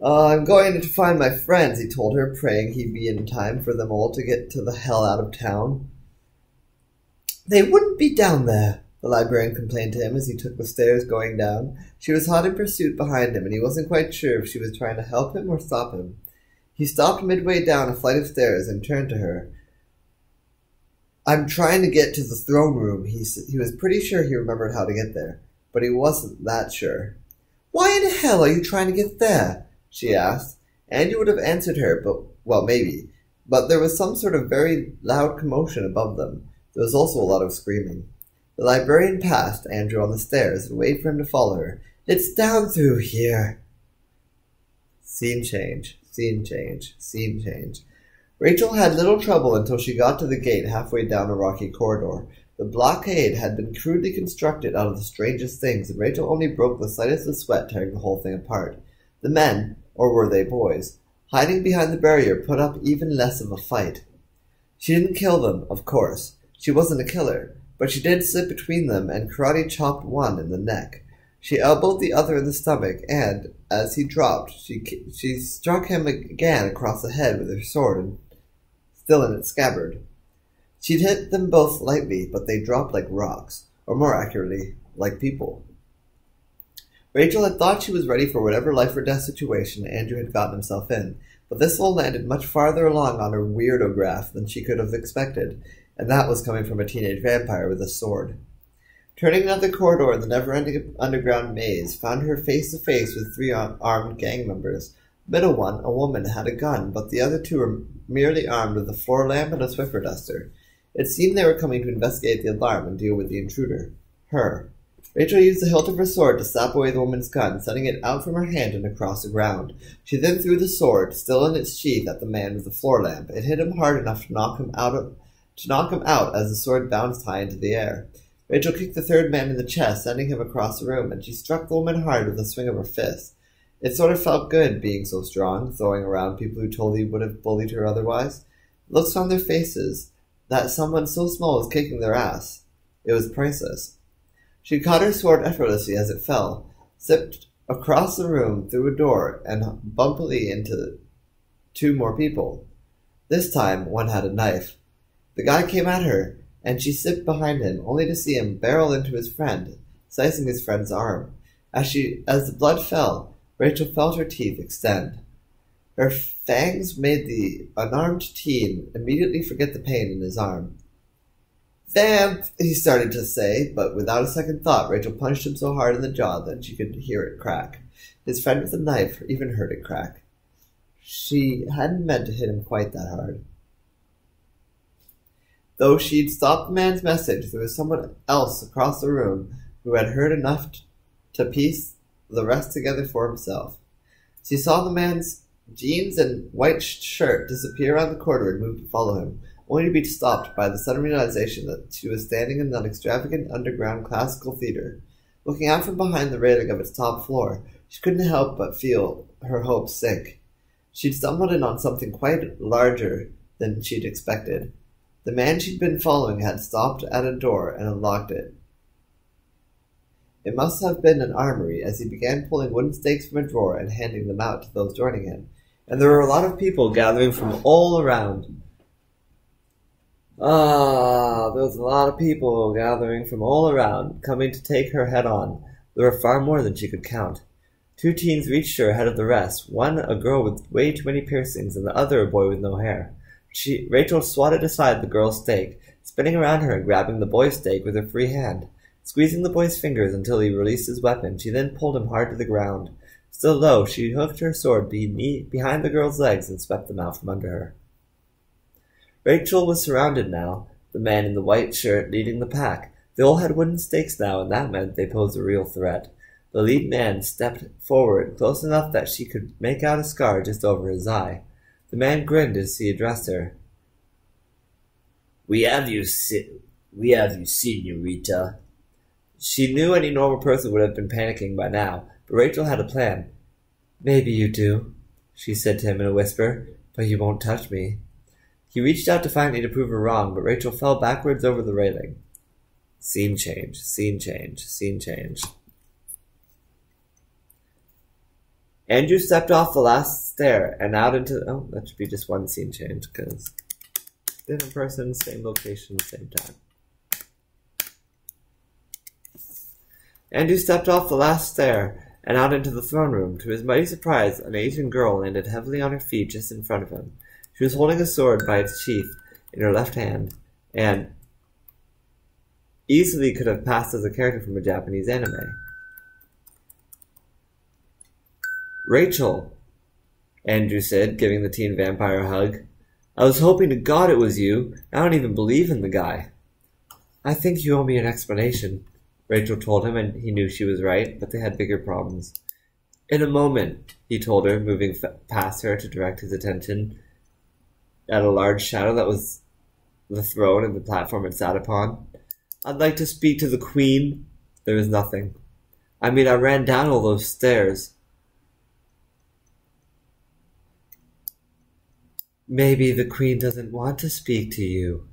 "I'm going to find my friends," he told her, praying he'd be in time for them all to get to the hell out of town. "They wouldn't be down there," the librarian complained to him as he took the stairs going down. She was hot in pursuit behind him, and he wasn't quite sure if she was trying to help him or stop him. He stopped midway down a flight of stairs and turned to her. "I'm trying to get to the throne room." He was pretty sure he remembered how to get there, but he wasn't that sure. "Why in the hell are you trying to get there?" she asked. Andrew would have answered her, well, maybe. But there was some sort of very loud commotion above them. There was also a lot of screaming. The librarian passed Andrew on the stairs and waited for him to follow her. "It's down through here." Scene change, scene change, scene change. Rachel had little trouble until she got to the gate halfway down a rocky corridor. The blockade had been crudely constructed out of the strangest things, and Rachel only broke the slightest of sweat tearing the whole thing apart. The men, or were they boys, hiding behind the barrier put up even less of a fight. She didn't kill them, of course. She wasn't a killer, but she did slip between them and karate chopped one in the neck. She elbowed the other in the stomach, and, as he dropped, she struck him again across the head with her sword, still in its scabbard. She'd hit them both lightly, but they dropped like rocks, or more accurately, like people. Rachel had thought she was ready for whatever life or death situation Andrew had gotten himself in, but this all landed much farther along on her weirdograph than she could have expected, and that was coming from a teenage vampire with a sword. Turning another corridor in the never-ending underground maze found her face to face with three armed gang members. The middle one, a woman, had a gun, but the other two were merely armed with a floor lamp and a Swiffer duster. It seemed they were coming to investigate the alarm and deal with the intruder. Her. Rachel used the hilt of her sword to slap away the woman's gun, sending it out from her hand and across the ground. She then threw the sword, still in its sheath, at the man with the floor lamp. It hit him hard enough to knock him out as the sword bounced high into the air. Rachel kicked the third man in the chest, sending him across the room, and she struck the woman hard with a swing of her fist. It sort of felt good, being so strong, throwing around people who totally would have bullied her otherwise. Looks on their faces, that someone so small was kicking their ass. It was priceless. She caught her sword effortlessly as it fell, zipped across the room through a door, and bumpily into two more people. This time, one had a knife. The guy came at her, and she slipped behind him, only to see him barrel into his friend, slicing his friend's arm. As the blood fell, Rachel felt her teeth extend. Her fangs made the unarmed teen immediately forget the pain in his arm. "Vamp," he started to say, but without a second thought, Rachel punched him so hard in the jaw that she could hear it crack. His friend with the knife even heard it crack. She hadn't meant to hit him quite that hard. Though she'd stopped the man's message, there was someone else across the room who had heard enough to piece the rest together for himself. She saw the man's jeans and white shirt disappear around the corridor and moved to follow him, only to be stopped by the sudden realization that she was standing in an extravagant underground classical theater. Looking out from behind the railing of its top floor, she couldn't help but feel her hopes sink. She'd stumbled in on something quite larger than she'd expected. The man she'd been following had stopped at a door and unlocked it. It must have been an armory, as he began pulling wooden stakes from a drawer and handing them out to those joining him. And there were a lot of people gathering from all around. There was a lot of people gathering from all around, coming to take her head on. There were far more than she could count. Two teens reached her ahead of the rest, one a girl with way too many piercings, and the other a boy with no hair. Rachel swatted aside the girl's stake, spinning around her and grabbing the boy's stake with her free hand. Squeezing the boy's fingers until he released his weapon, she then pulled him hard to the ground. Still low, she hooked her sword behind the girl's legs and swept them out from under her. Rachel was surrounded now, the man in the white shirt leading the pack. They all had wooden stakes now, and that meant they posed a real threat. The lead man stepped forward, close enough that she could make out a scar just over his eye. The man grinned as he addressed her. We have you We have you, senorita. She knew any normal person would have been panicking by now, but Rachel had a plan. Maybe you do, she said to him in a whisper, but you won't touch me. He reached out defiantly to prove her wrong, but Rachel fell backwards over the railing. Scene change, scene change, scene change. Andrew stepped off the last stair and out into... Oh, that should be just one scene change, because different person, same location, same time. Andrew stepped off the last stair and out into the throne room. To his mighty surprise, an Asian girl landed heavily on her feet just in front of him. She was holding a sword by its sheath in her left hand, and easily could have passed as a character from a Japanese anime. Rachel, Andrew said, giving the teen vampire a hug. I was hoping to God it was you. I don't even believe in the guy. I think you owe me an explanation, Rachel told him, and he knew she was right, but they had bigger problems. In a moment, he told her, moving past her to direct his attention at a large shadow that was the throne and the platform it sat upon. I'd like to speak to the Queen. There was nothing. I mean, I ran down all those stairs. Maybe the Queen doesn't want to speak to you,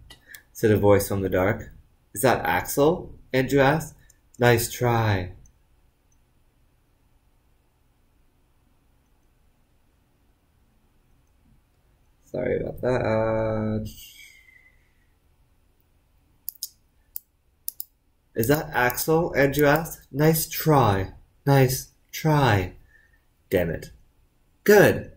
said a voice from the dark. Is that Axel? Andrew asked. Nice try. Sorry about that. Is that Axel? Andrew asked. Nice try. Nice try. Damn it. Good.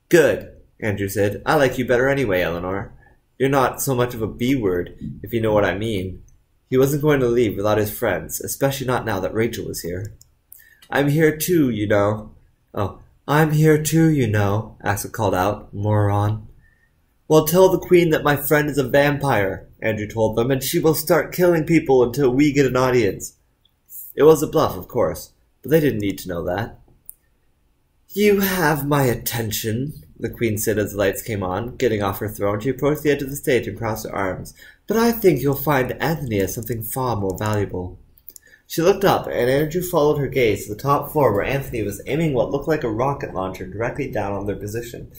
Good, Andrew said. I like you better anyway, Eleanor. You're not so much of a B-word, if you know what I mean. He wasn't going to leave without his friends, especially not now that Rachel was here. I'm here too, you know. Oh, I'm here too, you know, Axel called out. Moron. Well, tell the Queen that my friend is a vampire, Andrew told them, and she will start killing people until we get an audience. It was a bluff, of course, but they didn't need to know that. You have my attention, the Queen said as the lights came on. Getting off her throne, she approached the edge of the stage and crossed her arms. But I think you'll find Anthony as something far more valuable. She looked up, and Andrew followed her gaze to the top floor where Anthony was aiming what looked like a rocket launcher directly down on their position.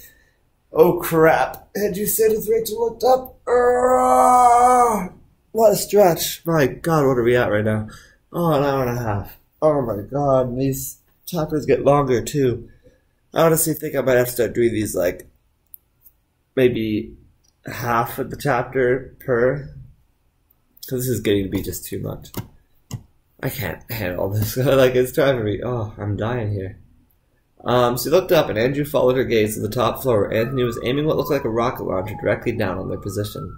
Oh, crap, Andrew said as Rachel looked up. What a stretch. My God, what are we at right now? Oh, an hour and a half. Oh, my God, and these chapters get longer, too. I honestly think I might have to start doing these, like, maybe half of the chapter per, because this is getting to be just too much. I can't handle this. Like, it's driving me. Oh, I'm dying here. She looked up, and Andrew followed her gaze to the top floor where Anthony was aiming what looked like a rocket launcher directly down on their position.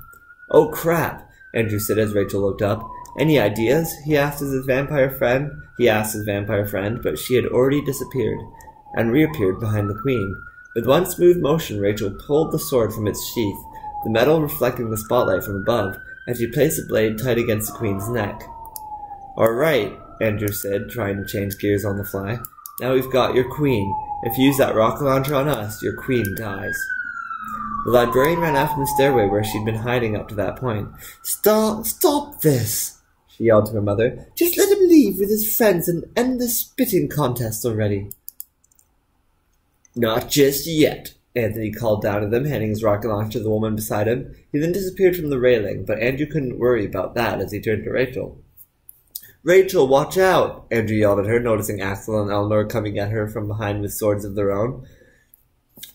Oh, crap, Andrew said as Rachel looked up. Any ideas? He asked his vampire friend, but she had already disappeared and reappeared behind the Queen. With one smooth motion, Rachel pulled the sword from its sheath, the metal reflecting the spotlight from above, and she placed the blade tight against the Queen's neck. All right, Andrew said, trying to change gears on the fly. Now we've got your Queen. If you use that rocket launcher on us, your Queen dies. The librarian ran out from the stairway where she'd been hiding up to that point. Stop this, she yelled to her mother. Just let him leave with his friends and end this spitting contest already. Not just yet, Anthony called down to them, handing his rocket launcher to the woman beside him. He then disappeared from the railing, but Andrew couldn't worry about that as he turned to Rachel. Rachel, watch out! Andrew yelled at her, noticing Axel and Eleanor coming at her from behind with swords of their own.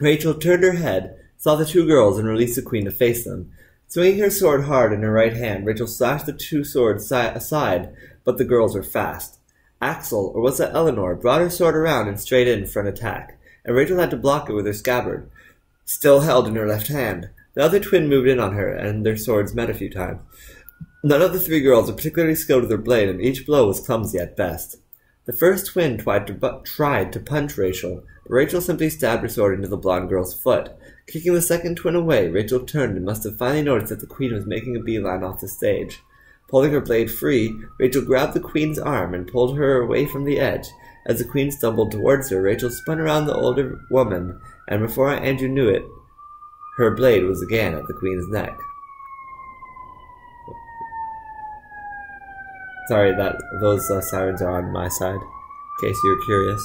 Rachel turned her head, saw the two girls, and released the Queen to face them. Swinging her sword hard in her right hand, Rachel slashed the two swords aside, but the girls were fast. Axel, or was that Eleanor, brought her sword around and straight in for an attack, and Rachel had to block it with her scabbard, still held in her left hand. The other twin moved in on her, and their swords met a few times. None of the three girls were particularly skilled with their blade, and each blow was clumsy at best. The first twin tried to punch Rachel, but Rachel simply stabbed her sword into the blonde girl's foot. Kicking the second twin away, Rachel turned and must have finally noticed that the Queen was making a beeline off the stage. Pulling her blade free, Rachel grabbed the Queen's arm and pulled her away from the edge. As the Queen stumbled towards her, Rachel spun around the older woman, and before Andrew knew it, her blade was again at the Queen's neck. Sorry, those sirens are on my side, in case you were curious.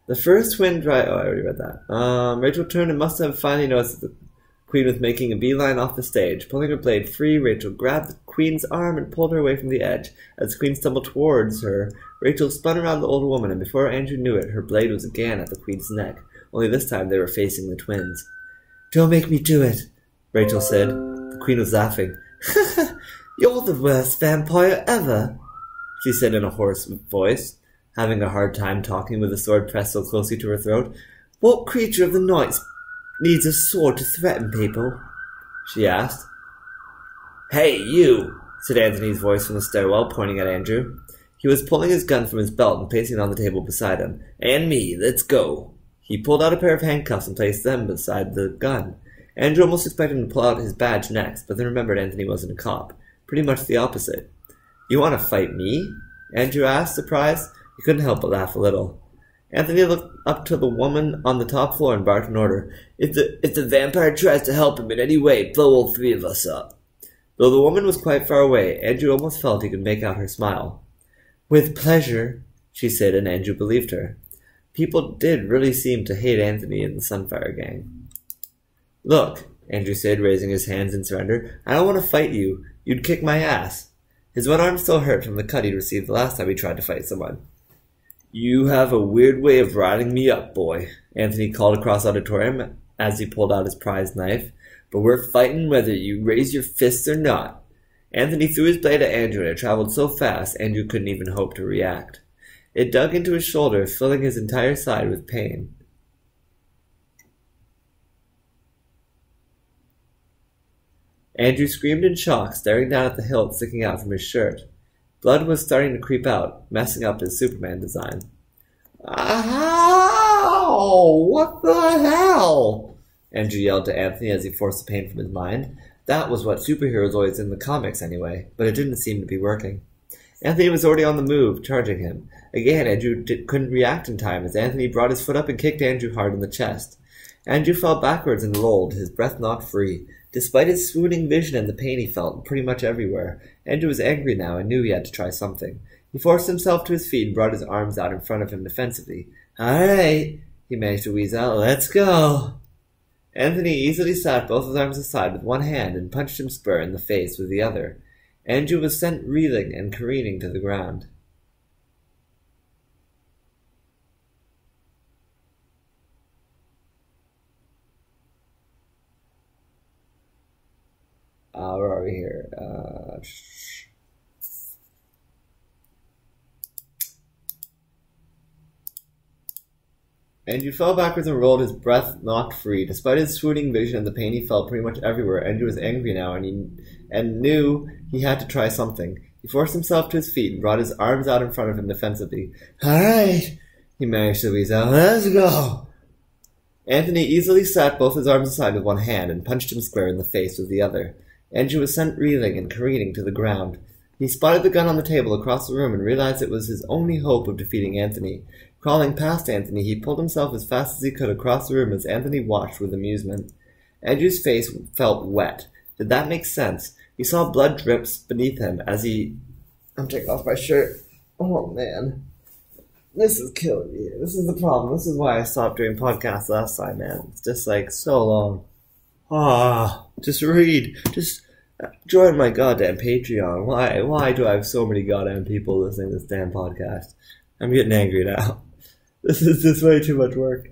The first wind dry... Oh, I already read that. Rachel turned and must have finally noticed that the Queen was making a beeline off the stage. Pulling her blade free, Rachel grabbed the Queen's arm and pulled her away from the edge. As the Queen stumbled towards her, Rachel spun around the older woman, and before Andrew knew it, her blade was again at the Queen's neck. Only this time they were facing the twins. "Don't make me do it," Rachel said. The Queen was laughing. "You're the worst vampire ever," she said in a hoarse voice, having a hard time talking with the sword pressed so closely to her throat. "What creature of the night needs a sword to threaten people?" she asked. "Hey, you!" said Anthony's voice from the stairwell, pointing at Andrew. He was pulling his gun from his belt and placing it on the table beside him. "And me, let's go." He pulled out a pair of handcuffs and placed them beside the gun. Andrew almost expected him to pull out his badge next, but then remembered Anthony wasn't a cop. Pretty much the opposite. "You want to fight me?" Andrew asked, surprised. He couldn't help but laugh a little. Anthony looked up to the woman on the top floor and barked an order. If the vampire tries to help him in any way, blow all three of us up." Though the woman was quite far away, Andrew almost felt he could make out her smile. "With pleasure," she said, and Andrew believed her. People did really seem to hate Anthony and the Sunfire Gang. "Look," Andrew said, raising his hands in surrender, "I don't want to fight you. You'd kick my ass." His one arm still hurt from the cut he'd received the last time he tried to fight someone. "You have a weird way of riding me up, boy," Anthony called across the auditorium as he pulled out his prized knife. "But we're fighting whether you raise your fists or not." Anthony threw his blade at Andrew, and it traveled so fast Andrew couldn't even hope to react. It dug into his shoulder, filling his entire side with pain. Andrew screamed in shock, staring down at the hilt sticking out from his shirt. Blood was starting to creep out, messing up his Superman design. "Ow! What the hell?" Andrew yelled to Anthony as he forced the pain from his mind. That was what superheroes always did in the comics anyway, but it didn't seem to be working. Anthony was already on the move, charging him. Again, Andrew couldn't react in time as Anthony brought his foot up and kicked Andrew hard in the chest. Andrew fell backwards and rolled, his breath knocked free. Despite his swooning vision and the pain he felt pretty much everywhere, Andrew was angry now and knew he had to try something. He forced himself to his feet and brought his arms out in front of him defensively. "All right," he managed to wheeze out, "let's go." Anthony easily sat both his arms aside with one hand and punched him square in the face with the other. Andrew was sent reeling and careening to the ground. Where are we here? Andrew fell backwards and rolled, his breath knocked free. Despite his swooning vision and the pain he felt pretty much everywhere, Andrew was angry now and knew he had to try something. He forced himself to his feet and brought his arms out in front of him defensively. "All right," he managed to wheeze out, "let's go." Anthony easily sat both his arms aside with one hand and punched him square in the face with the other. Andrew was sent reeling and careening to the ground. He spotted the gun on the table across the room and realized it was his only hope of defeating Anthony. Crawling past Anthony, he pulled himself as fast as he could across the room as Anthony watched with amusement. Andrew's face felt wet. Did that make sense? He saw blood drips beneath him as he... I'm taking off my shirt. Oh, man. This is killing me. This is the problem. This is why I stopped doing podcasts last time, man. It's just, so long. Just read. Just join my goddamn Patreon. Why do I have so many goddamn people listening to this damn podcast? I'm getting angry now. This is just way too much work.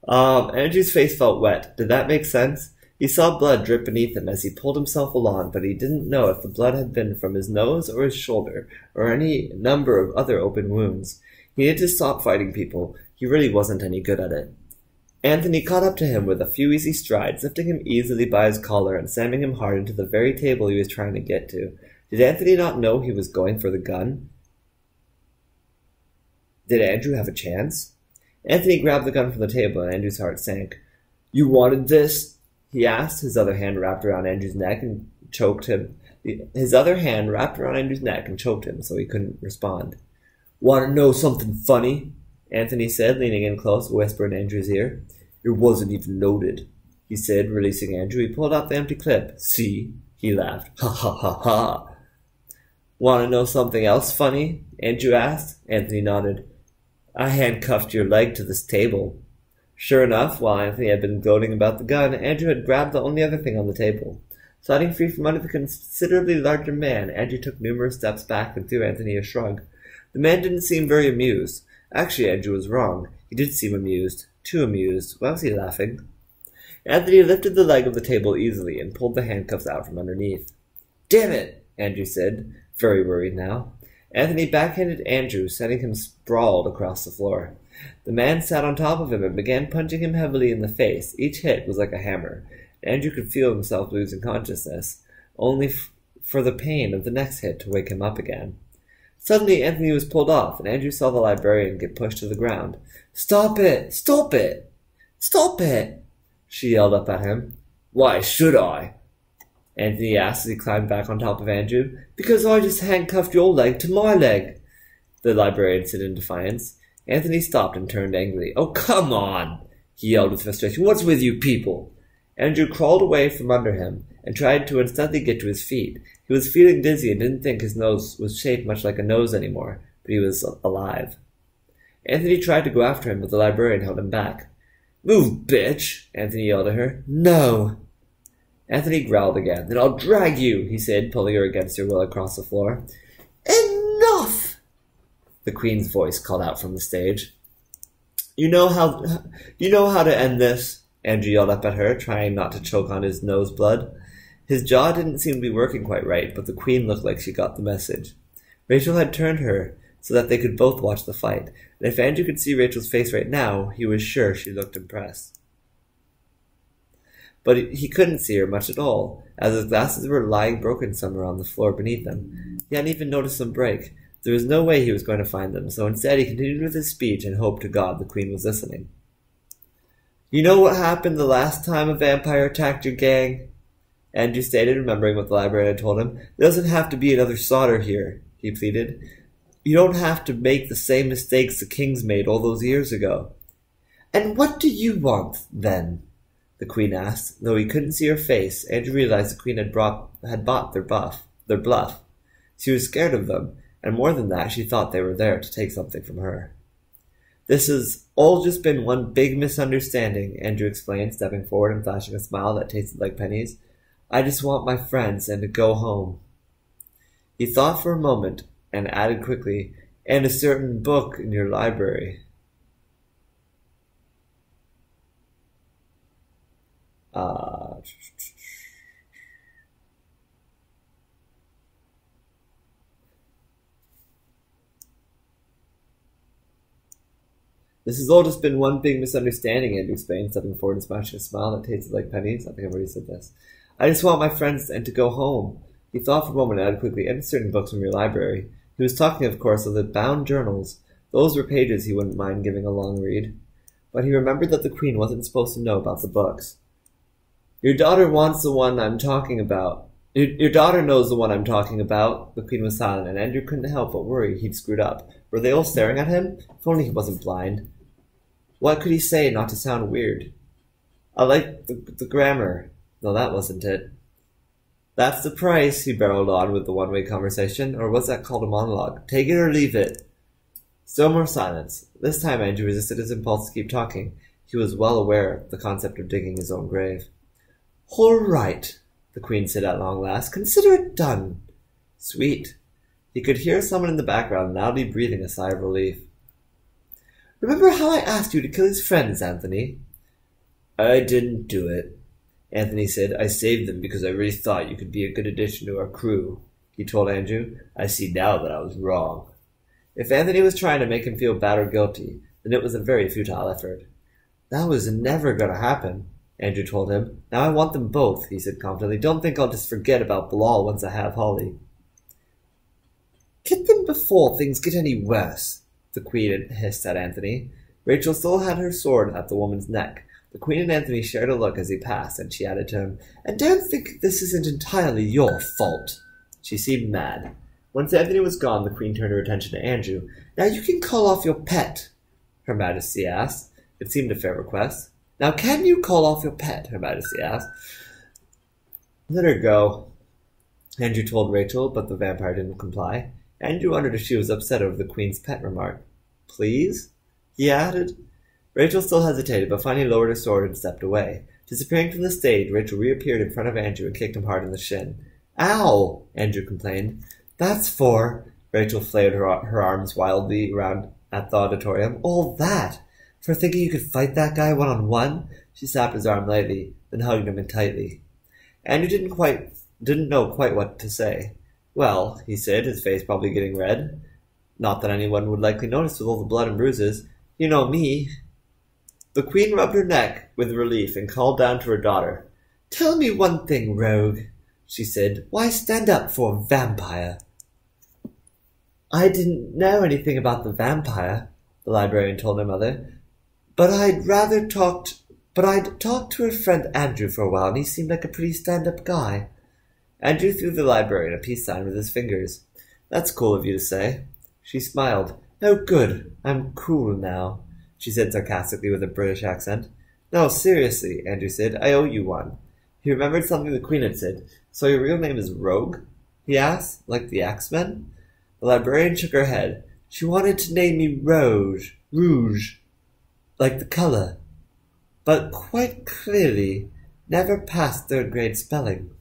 Andrew's face felt wet. Did that make sense? He saw blood drip beneath him as he pulled himself along, but he didn't know if the blood had been from his nose or his shoulder, or any number of other open wounds. He needed to stop fighting people. He really wasn't any good at it. Anthony caught up to him with a few easy strides, lifting him easily by his collar and slamming him hard into the very table he was trying to get to. Did Anthony not know he was going for the gun? Did Andrew have a chance? Anthony grabbed the gun from the table and Andrew's heart sank. "You wanted this?" he asked, his other hand wrapped around Andrew's neck and choked him. His other hand wrapped around Andrew's neck and choked him so he couldn't respond. "Want to know something funny?" Anthony said, leaning in close, a whisper in Andrew's ear. "It wasn't even loaded." he said, releasing Andrew. He pulled out the empty clip. See? He laughed. Ha ha ha ha. Want to know something else funny? Andrew asked. Anthony nodded. I handcuffed your leg to this table. Sure enough, while Anthony had been gloating about the gun, Andrew had grabbed the only other thing on the table. Sliding free from under the considerably larger man, Andrew took numerous steps back and threw Anthony a shrug. The man didn't seem very amused. Actually, Andrew was wrong. He did seem amused. Too amused. Why was he laughing? Anthony lifted the leg of the table easily and pulled the handcuffs out from underneath. Damn it, Andrew said, very worried now. Anthony backhanded Andrew, sending him sprawled across the floor. The man sat on top of him and began punching him heavily in the face. Each hit was like a hammer. Andrew could feel himself losing consciousness, only for the pain of the next hit to wake him up again. Suddenly, Anthony was pulled off, and Andrew saw the librarian get pushed to the ground. Stop it! Stop it! Stop it! She yelled up at him. Why should I? Anthony asked as he climbed back on top of Andrew. Because I just handcuffed your leg to my leg, the librarian said in defiance. Anthony stopped and turned angrily. Oh, come on, he yelled with frustration. What's with you people? Andrew crawled away from under him and tried to instantly get to his feet. He was feeling dizzy and didn't think his nose was shaped much like a nose anymore, but he was alive. Anthony tried to go after him, but the librarian held him back. Move, bitch, Anthony yelled at her. No. Anthony growled again. Then I'll drag you, he said, pulling her against her will across the floor. Enough! The Queen's voice called out from the stage. You know how to end this? Andrew yelled up at her, trying not to choke on his nose blood. His jaw didn't seem to be working quite right, but the Queen looked like she got the message. Rachel had turned her so that they could both watch the fight, and if Andrew could see Rachel's face right now, he was sure she looked impressed. But he couldn't see her much at all, as his glasses were lying broken somewhere on the floor beneath him. He hadn't even noticed them break. There was no way he was going to find them, so instead he continued with his speech and hoped to God the Queen was listening. You know what happened the last time a vampire attacked your gang? Andrew stated, remembering what the librarian had told him. There doesn't have to be another slaughter here, he pleaded. You don't have to make the same mistakes the Kings made all those years ago. And what do you want, then? The Queen asked. Though he couldn't see her face, Andrew realized the Queen had bought their bluff. She was scared of them, and more than that, she thought they were there to take something from her. This has all just been one big misunderstanding, Andrew explained, stepping forward and flashing a smile that tasted like pennies. I just want my friends and to go home. He thought for a moment and added quickly, and a certain book in your library. This has all just been one big misunderstanding, Andrew explained, stepping forward and smashing a smile that tasted like pennies. I think I've already said this. I just want my friends and to go home. He thought for a moment and added quickly, and certain books from your library. He was talking, of course, of the bound journals. Those were pages he wouldn't mind giving a long read. But he remembered that the Queen wasn't supposed to know about the books. Your daughter wants the one I'm talking about. Your daughter knows the one I'm talking about. The Queen was silent, and Andrew couldn't help but worry he'd screwed up. Were they all staring at him? If only he wasn't blind. What could he say not to sound weird? I like the grammar. No, that wasn't it. That's the price, he barreled on with the one-way conversation, or what's that called, a monologue? Take it or leave it. Still more silence. This time Andrew resisted his impulse to keep talking. He was well aware of the concept of digging his own grave. All right, the Queen said at long last. Consider it done. Sweet. He could hear someone in the background loudly breathing a sigh of relief. Remember how I asked you to kill his friends, Anthony? I didn't do it, Anthony said. I saved them because I really thought you could be a good addition to our crew. He told Andrew. I see now that I was wrong. If Anthony was trying to make him feel bad or guilty, then it was a very futile effort. That was never going to happen, Andrew told him. Now I want them both, he said confidently. Don't think I'll just forget about Bilal once I have Holly. Get them before things get any worse, the Queen hissed at Anthony. Rachel still had her sword at the woman's neck. The Queen and Anthony shared a look as he passed, and she added to him, And don't think this isn't entirely your fault. She seemed mad. Once Anthony was gone, the Queen turned her attention to Andrew. Now you can call off your pet, Her Majesty asked. It seemed a fair request. Now can you call off your pet? Her Majesty asked. Let her go, Andrew told Rachel, but the vampire didn't comply. Andrew wondered if she was upset over the Queen's pet remark. Please? He added. Rachel still hesitated, but finally lowered her sword and stepped away. Disappearing from the stage, Rachel reappeared in front of Andrew and kicked him hard in the shin. Ow! Andrew complained. That's for... Rachel flailed her arms wildly around at the auditorium. All that! For thinking you could fight that guy one-on-one? She slapped his arm lightly, then hugged him in tightly. Andrew didn't know quite what to say. Well, he said, his face probably getting red. Not that anyone would likely notice with all the blood and bruises. You know me. The Queen rubbed her neck with relief and called down to her daughter. Tell me one thing, rogue, she said. Why stand up for a vampire? I didn't know anything about the vampire, the librarian told her mother. But I'd talked to her friend Andrew for a while, and he seemed like a pretty stand-up guy. Andrew threw the librarian a peace sign with his fingers. That's cool of you to say. She smiled. Oh, good. I'm cool now, she said sarcastically with a British accent. No, seriously, Andrew said. I owe you one. He remembered something the Queen had said. So your real name is Rogue? He asked, like the Axemen. The librarian shook her head. She wanted to name me Rouge, like the color. But quite clearly never passed third-grade spelling.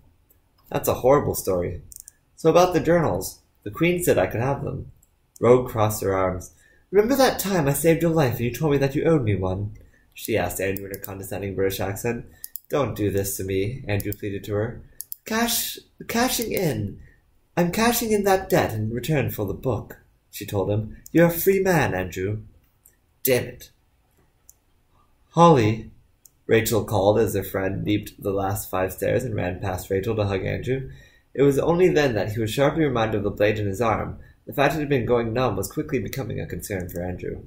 That's a horrible story. So about the journals. The Queen said I could have them. Rogue crossed her arms. Remember that time I saved your life and you told me that you owed me one? She asked Andrew in her condescending British accent. Don't do this to me, Andrew pleaded to her. Cashing in. I'm cashing in that debt in return for the book, she told him. You're a free man, Andrew. Damn it. Holly, Rachel called as their friend leaped the last 5 stairs and ran past Rachel to hug Andrew. It was only then that he was sharply reminded of the blade in his arm. The fact it had been going numb was quickly becoming a concern for Andrew.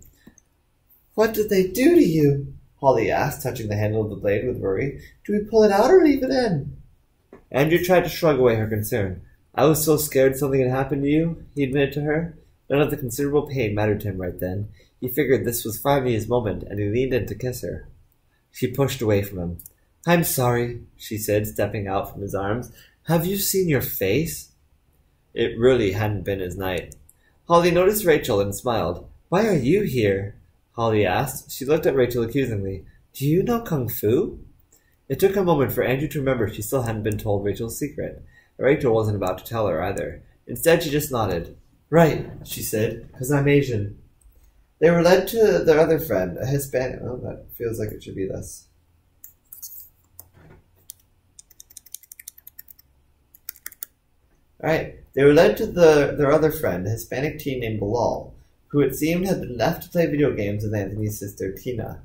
What did they do to you? Holly asked, touching the handle of the blade with worry. Do we pull it out or leave it in? Andrew tried to shrug away her concern. I was so scared something had happened to you, he admitted to her. None of the considerable pain mattered to him right then. He figured this was finally his moment, and he leaned in to kiss her. She pushed away from him. I'm sorry, she said, stepping out from his arms. Have you seen your face? It really hadn't been his night. Holly noticed Rachel and smiled. Why are you here? Holly asked. She looked at Rachel accusingly. Do you know Kung Fu? It took a moment for Andrew to remember she still hadn't been told Rachel's secret. Rachel wasn't about to tell her either. Instead, she just nodded. Right, she said, because I'm Asian. They were led to their other friend, a Hispanic... Oh, that feels like it should be this. Alright, they were led to their other friend, a Hispanic teen named Bilal, who it seemed had been left to play video games with Anthony's sister, Tina.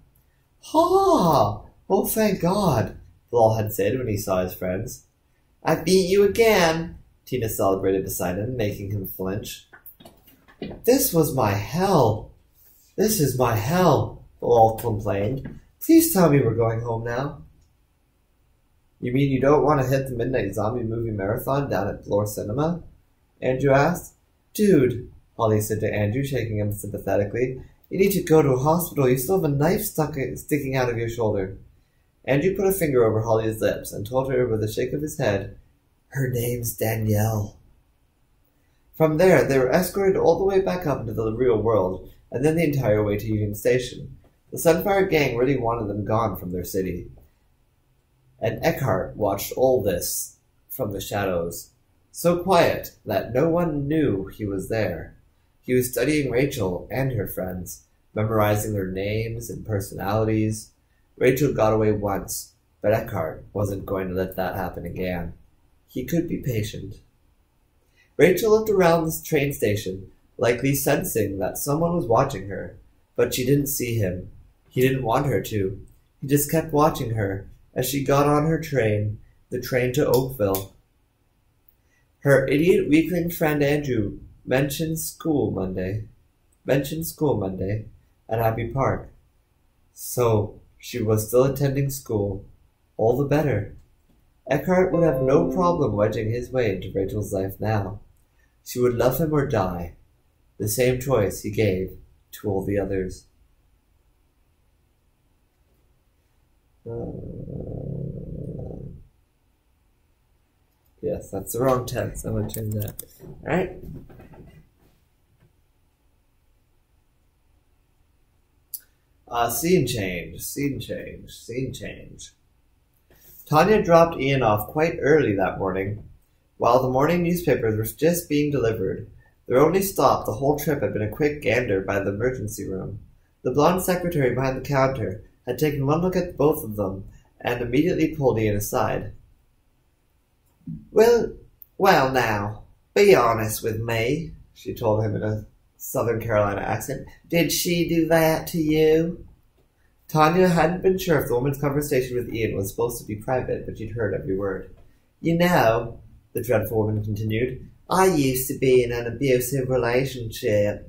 Ha! Oh, thank God, Bilal had said when he saw his friends. I beat you again, Tina celebrated beside him, making him flinch. This was my hell. This is my hell, Bilal complained. Please tell me we're going home now. You mean you don't want to hit the midnight zombie movie marathon down at Floor Cinema? Andrew asked. Dude, Holly said to Andrew, shaking him sympathetically. You need to go to a hospital. You still have a knife sticking out of your shoulder. Andrew put a finger over Holly's lips and told her with a shake of his head, Her name's Danielle. From there, they were escorted all the way back up into the real world, and then the entire way to Union Station. The Sunfire gang really wanted them gone from their city. And Eckhart watched all this from the shadows, so quiet that no one knew he was there. He was studying Rachel and her friends, memorizing their names and personalities. Rachel got away once, but Eckhart wasn't going to let that happen again. He could be patient. Rachel looked around the train station, likely sensing that someone was watching her, but she didn't see him. He didn't want her to. He just kept watching her as she got on her train, the train to Oakville. Her idiot weakling friend Andrew mentioned school Monday at Abbey Park. So she was still attending school. All the better. Eckhart would have no problem wedging his way into Rachel's life now. She would love him or die, the same choice he gave to all the others. Yes, that's the wrong tense. I'm going to change that. Alright. Scene change. Tanya dropped Ian off quite early that morning. While the morning newspapers were just being delivered, their only stop the whole trip had been a quick gander by the emergency room. The blonde secretary behind the counter had taken one look at both of them and immediately pulled Ian aside. Well now, be honest with me, she told him in a Southern Carolina accent. Did she do that to you? Tanya hadn't been sure if the woman's conversation with Ian was supposed to be private, but she'd heard every word. You know, the dreadful woman continued, I used to be in an abusive relationship.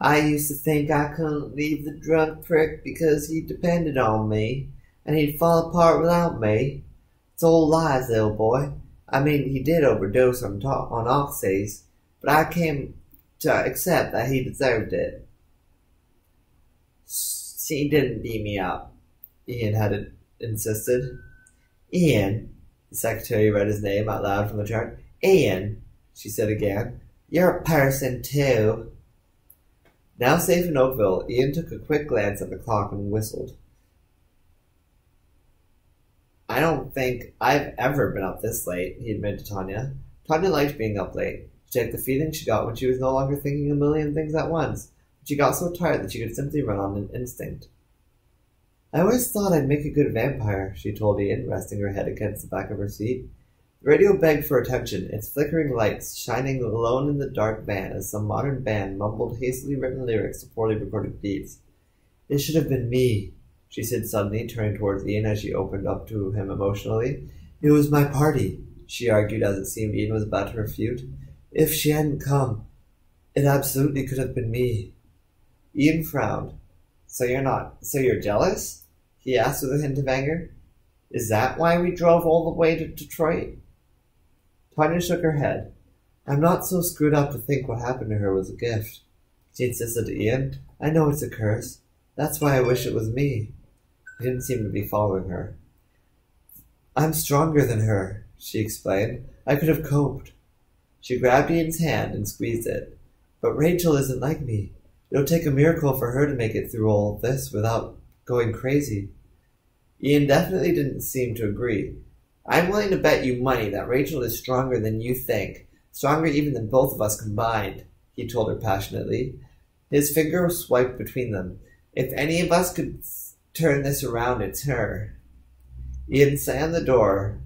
I used to think I couldn't leave the drunk prick because he depended on me, and he'd fall apart without me. It's all lies, old boy. I mean, he did overdose on oxys, but I came to accept that he deserved it. She didn't beat me up, Ian had insisted. Ian, the secretary read his name out loud from the chart. Ian, she said again, you're a person too. Now safe in Oakville, Ian took a quick glance at the clock and whistled. I don't think I've ever been up this late, he admitted to Tanya. Tanya liked being up late. She had the feeling she got when she was no longer thinking a million things at once. She got so tired that she could simply run on an instinct. I always thought I'd make a good vampire, she told Ian, resting her head against the back of her seat. The radio begged for attention, its flickering lights shining alone in the dark van as some modern band mumbled hastily written lyrics to poorly recorded beats. It should have been me, she said suddenly, turning towards Ian as she opened up to him emotionally. It was my party, she argued as it seemed Ian was about to refute. If she hadn't come, it absolutely could have been me. Ian frowned. So you're jealous? He asked with a hint of anger. Is that why we drove all the way to Detroit? Tanya shook her head. I'm not so screwed up to think what happened to her was a gift. She insisted to Ian. I know it's a curse. That's why I wish it was me. He didn't seem to be following her. I'm stronger than her, she explained. I could have coped. She grabbed Ian's hand and squeezed it. But Rachel isn't like me. It'll take a miracle for her to make it through all this without going crazy. Ian definitely didn't seem to agree. I'm willing to bet you money that Rachel is stronger than you think, stronger even than both of us combined, he told her passionately. His finger swiped between them. If any of us could turn this around, it's her. Ian slammed the door.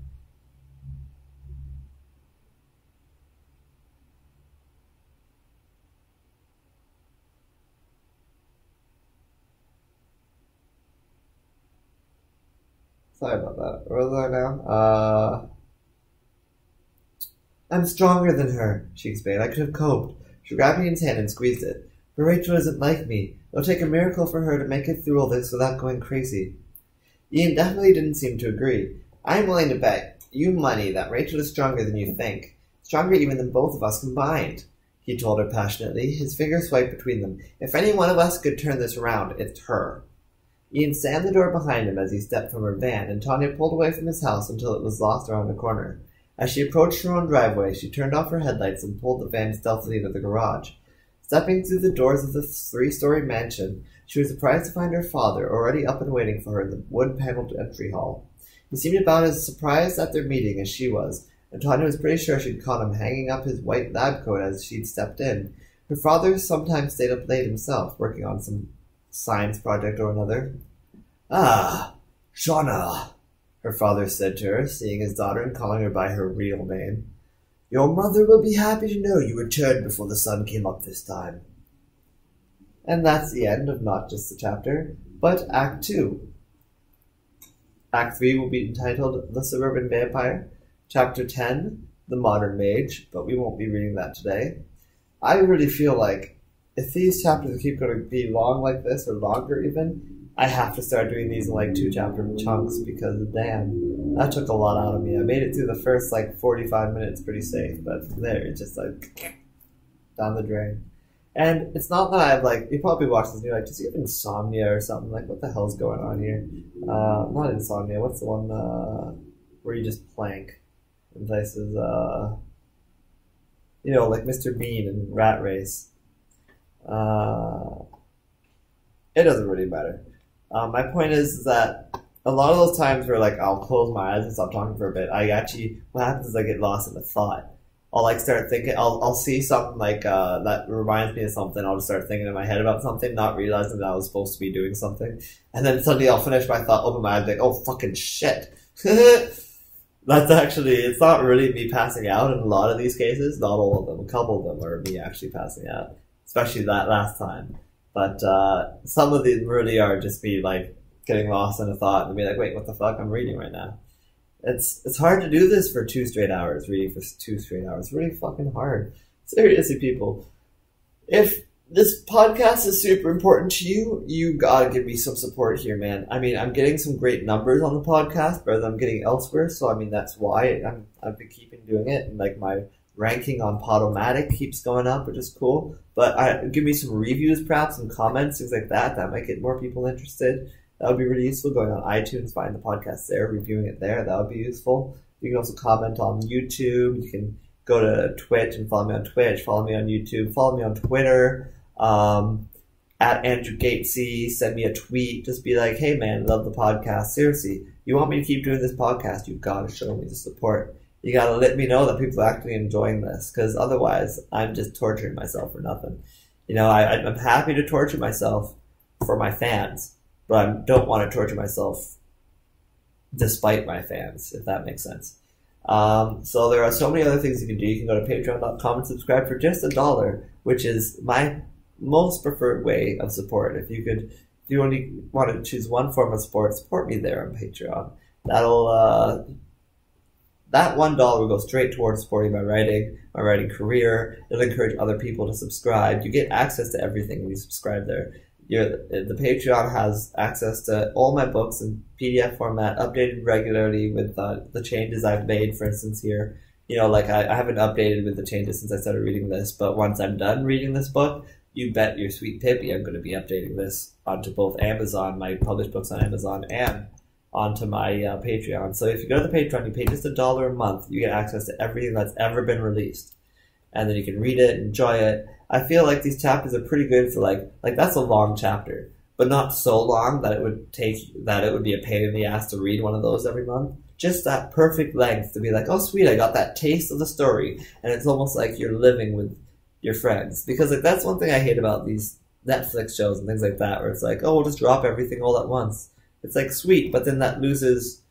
Sorry about that. Where was I now? I'm stronger than her, she explained. I could have coped. She grabbed Ian's hand and squeezed it. But Rachel isn't like me. It'll take a miracle for her to make it through all this without going crazy. Ian definitely didn't seem to agree. I'm willing to bet you money that Rachel is stronger than you think. Stronger even than both of us combined, he told her passionately, his fingers swiped between them. If any one of us could turn this around, it's her. Ian slammed the door behind him as he stepped from her van, and Tanya pulled away from his house until it was lost around a corner. As she approached her own driveway, she turned off her headlights and pulled the van stealthily into the garage. Stepping through the doors of the three-story mansion, she was surprised to find her father already up and waiting for her in the wood-paneled entry hall. He seemed about as surprised at their meeting as she was, and Tanya was pretty sure she'd caught him hanging up his white lab coat as she'd stepped in. Her father sometimes stayed up late himself, working on some science project or another. Ah, Shauna, her father said to her, seeing his daughter and calling her by her real name. Your mother will be happy to know you returned before the sun came up this time. And that's the end of not just the chapter, but Act 2. Act 3 will be entitled The Suburban Vampire. Chapter 10, The Modern Mage, but we won't be reading that today. I really feel like if these chapters keep going to be long like this, or longer even, I have to start doing these in like 2-chapter chunks because damn, that took a lot out of me. I made it through the first like 45 minutes pretty safe, but from there it's just like down the drain. And it's not that I've like, you probably watch this and you're like, does he have insomnia or something? Like, what the hell's going on here? Not insomnia, what's the one where you just plank in places, you know, like Mr. Bean and Rat Race. It doesn't really matter. My point is that a lot of those times where like I'll close my eyes and stop talking for a bit, what happens is I get lost in a thought. I'll like start thinking, I'll see something like that reminds me of something. I'll just start thinking in my head about something, not realizing that I was supposed to be doing something. And then suddenly I'll finish my thought, open my eyes, like, oh fucking shit. That's actually, it's not really me passing out in a lot of these cases. Not all of them. A couple of them are me actually passing out. Especially that last time. But some of them really are just me like getting lost in a thought and be like, wait, what the fuck? I'm reading right now. It's hard to do this for 2 straight hours, reading for 2 straight hours. Really fucking hard. Seriously, people. If this podcast is super important to you, you gotta give me some support here, man. I mean, I'm getting some great numbers on the podcast, better than I'm getting elsewhere, so I mean, that's why I've been keeping doing it, and like my ranking on Podomatic keeps going up, which is cool. But give me some reviews, perhaps, some comments, things like that. That might get more people interested. That would be really useful. Going on iTunes, find the podcast there, reviewing it there. That would be useful. You can also comment on YouTube. You can go to Twitch and follow me on Twitch. Follow me on YouTube. Follow me on Twitter. At AndrewGatesy. Send me a tweet. Just be like, hey man, love the podcast. Seriously, you want me to keep doing this podcast? You've got to show me the support. You got to let me know that people are actually enjoying this, because otherwise I'm just torturing myself for nothing. You know, I'm happy to torture myself for my fans, but I don't want to torture myself despite my fans, if that makes sense. So there are so many other things you can do. You can go to patreon.com and subscribe for just $1, which is my most preferred way of support. If you only want to choose one form of support me there on Patreon. That $1 will go straight towards supporting my writing career. It'll encourage other people to subscribe. You get access to everything when you subscribe there. The Patreon has access to all my books in PDF format, updated regularly with the changes I've made, for instance, here. You know, like I haven't updated with the changes since I started reading this, but once I'm done reading this book, you bet your sweet Pippi I'm going to be updating this onto both Amazon, my published books on Amazon, and onto my Patreon. So if you go to the Patreon, you pay just $1 a month, you get access to everything that's ever been released. And then you can read it, enjoy it. I feel like these chapters are pretty good for like that's a long chapter, but not so long that it would be a pain in the ass to read one of those every month. Just that perfect length to be like, oh sweet, I got that taste of the story. And it's almost like you're living with your friends. Because like that's one thing I hate about these Netflix shows and things like that, where it's like, oh, we'll just drop everything all at once. It's like sweet, but then it loses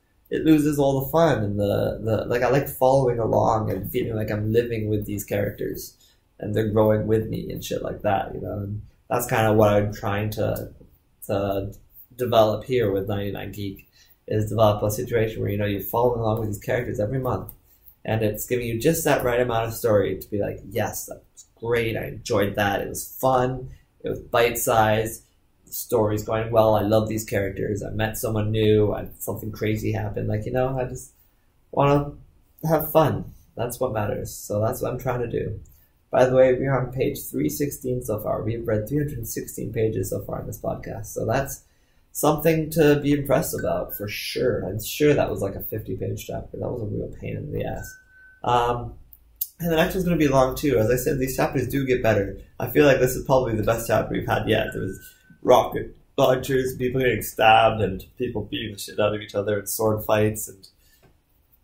all the fun and the like. I like following along and feeling like I'm living with these characters and they're growing with me and shit like that, you know. And that's kind of what I'm trying to develop here with 99geek, is develop a situation where, you know, you're following along with these characters every month and it's giving you just that right amount of story to be like, yes, that was great, I enjoyed that, it was fun, it was bite-sized, the story's going well, I love these characters, I met someone new, something crazy happened, like, you know, I just want to have fun. That's what matters. So that's what I'm trying to do. By the way, we're on page 316 so far. We've read 316 pages so far in this podcast. So that's something to be impressed about, for sure. I'm sure that was like a 50-page chapter. That was a real pain in the ass. And the next one's going to be long too. As I said, these chapters do get better. I feel like this is probably the best chapter we've had yet. There was rocket launchers, people getting stabbed, and people beating the shit out of each other, and sword fights,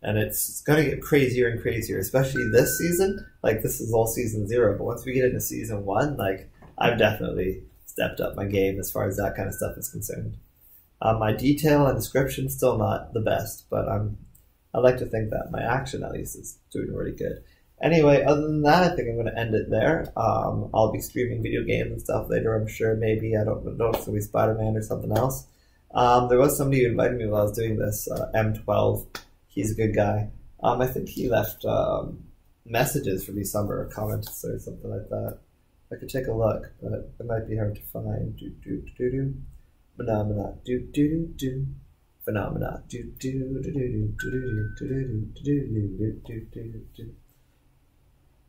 and it's going to get crazier and crazier, especially this season. Like, this is all season 0, but once we get into season 1, like, I've definitely stepped up my game as far as that kind of stuff is concerned. My detail and description still not the best, but I like to think that my action, at least, is doing really good. Anyway, other than that, I think I'm going to end it there. I'll be streaming video games and stuff later, I'm sure. Maybe, I don't know if it's going to be Spider-Man or something else. There was somebody who invited me while I was doing this, M12. He's a good guy. I think he left messages for me somewhere, or comments or something like that. I could take a look, but it might be hard to find. Phenomena. Phenomena.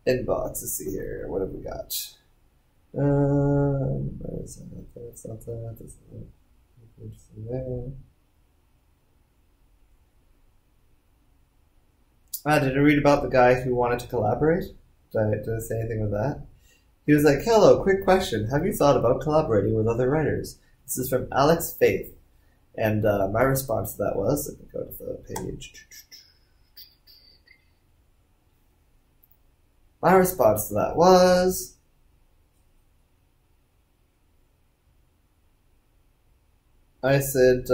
Inbox. Let's see here. What have we got? It's not that. It's there. Did I read about the guy who wanted to collaborate? Did I say anything with that? He was like, hello, quick question. Have you thought about collaborating with other writers? This is from Alex Faith. And my response to that was, let me go to the page. My response to that was, I said,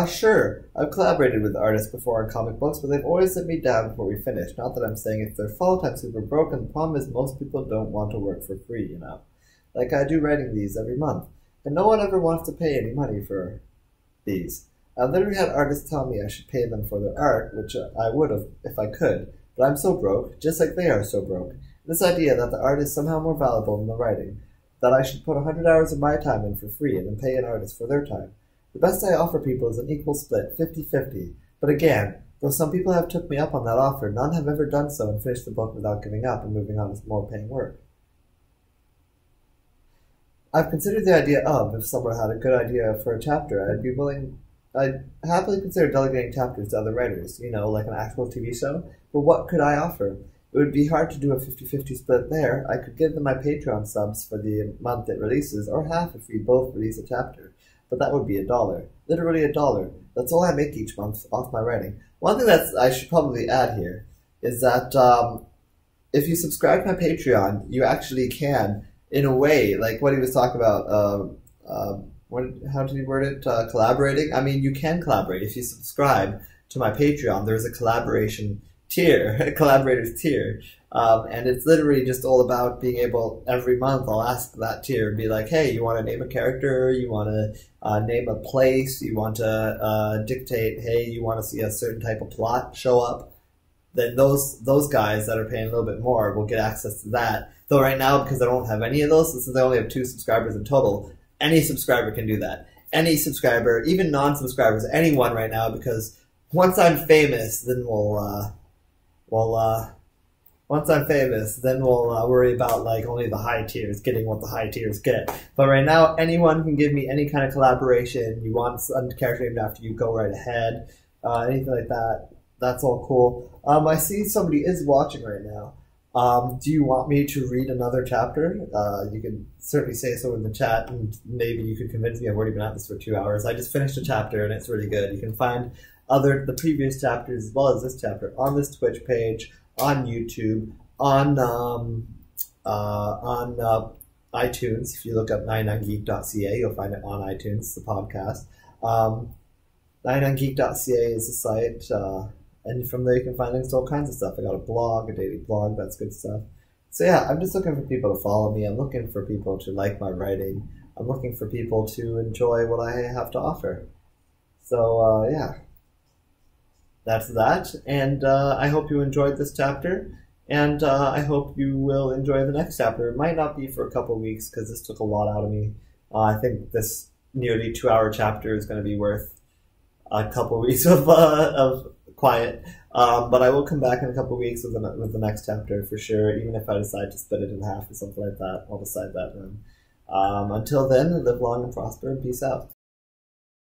sure. I've collaborated with artists before on comic books, but they've always let me down before we finish. Not that I'm saying it's their fault, I'm super broke, and the problem is most people don't want to work for free, you know. Like I do writing these every month, and no one ever wants to pay any money for these. I've literally had artists tell me I should pay them for their art, which I would have if I could, but I'm so broke, just like they are so broke. This idea that the art is somehow more valuable than the writing, that I should put 100 hours of my time in for free and then pay an artist for their time. The best I offer people is an equal split, 50-50. But again, though some people have took me up on that offer, none have ever done so and finished the book without giving up and moving on to more paying work. I've considered the idea of, if someone had a good idea for a chapter, I'd happily consider delegating chapters to other writers, you know, like an actual TV show. But what could I offer? It would be hard to do a 50-50 split there. I could give them my Patreon subs for the month it releases, or half if we both release a chapter. But that would be $1. Literally $1. That's all I make each month off my writing. One thing that I should probably add here is that if you subscribe to my Patreon, you actually can, in a way, like what he was talking about, how did he word it? Collaborating? I mean, you can collaborate. If you subscribe to my Patreon, there's a collaboration tier, a collaborators tier. And it's literally just all about being able, every month I'll ask that tier and be like, hey, you want to name a character, you want to name a place, you want to dictate, hey, you want to see a certain type of plot show up, then those guys that are paying a little bit more will get access to that. Though right now, because I don't have any of those, since I only have 2 subscribers in total, any subscriber can do that. Any subscriber, even non-subscribers, anyone right now, because once I'm famous, then once I'm famous, then we'll worry about like only the high tiers getting what the high tiers get. But right now, anyone can give me any kind of collaboration. You want a character named after you, go right ahead. Anything like that, that's all cool. I see somebody is watching right now. Do you want me to read another chapter? You can certainly say so in the chat, and maybe you could convince me. I've already been at this for 2 hours. I just finished a chapter, and it's really good. You can find the previous chapters as well as this chapter on this Twitch page, on YouTube, on iTunes. If you look up 99geek.ca, you'll find it on iTunes, the podcast. 99geek.ca is the site, and from there you can find links to all kinds of stuff. I got a blog, a daily blog, that's good stuff. So yeah, I'm just looking for people to follow me. I'm looking for people to like my writing. I'm looking for people to enjoy what I have to offer. So yeah. That's that, and I hope you enjoyed this chapter, and I hope you will enjoy the next chapter. It might not be for a couple weeks, because this took a lot out of me. I think this nearly 2-hour chapter is going to be worth a couple weeks of quiet, but I will come back in a couple weeks with the next chapter for sure, even if I decide to split it in half or something like that. I'll decide that then. Until then, live long and prosper, and peace out.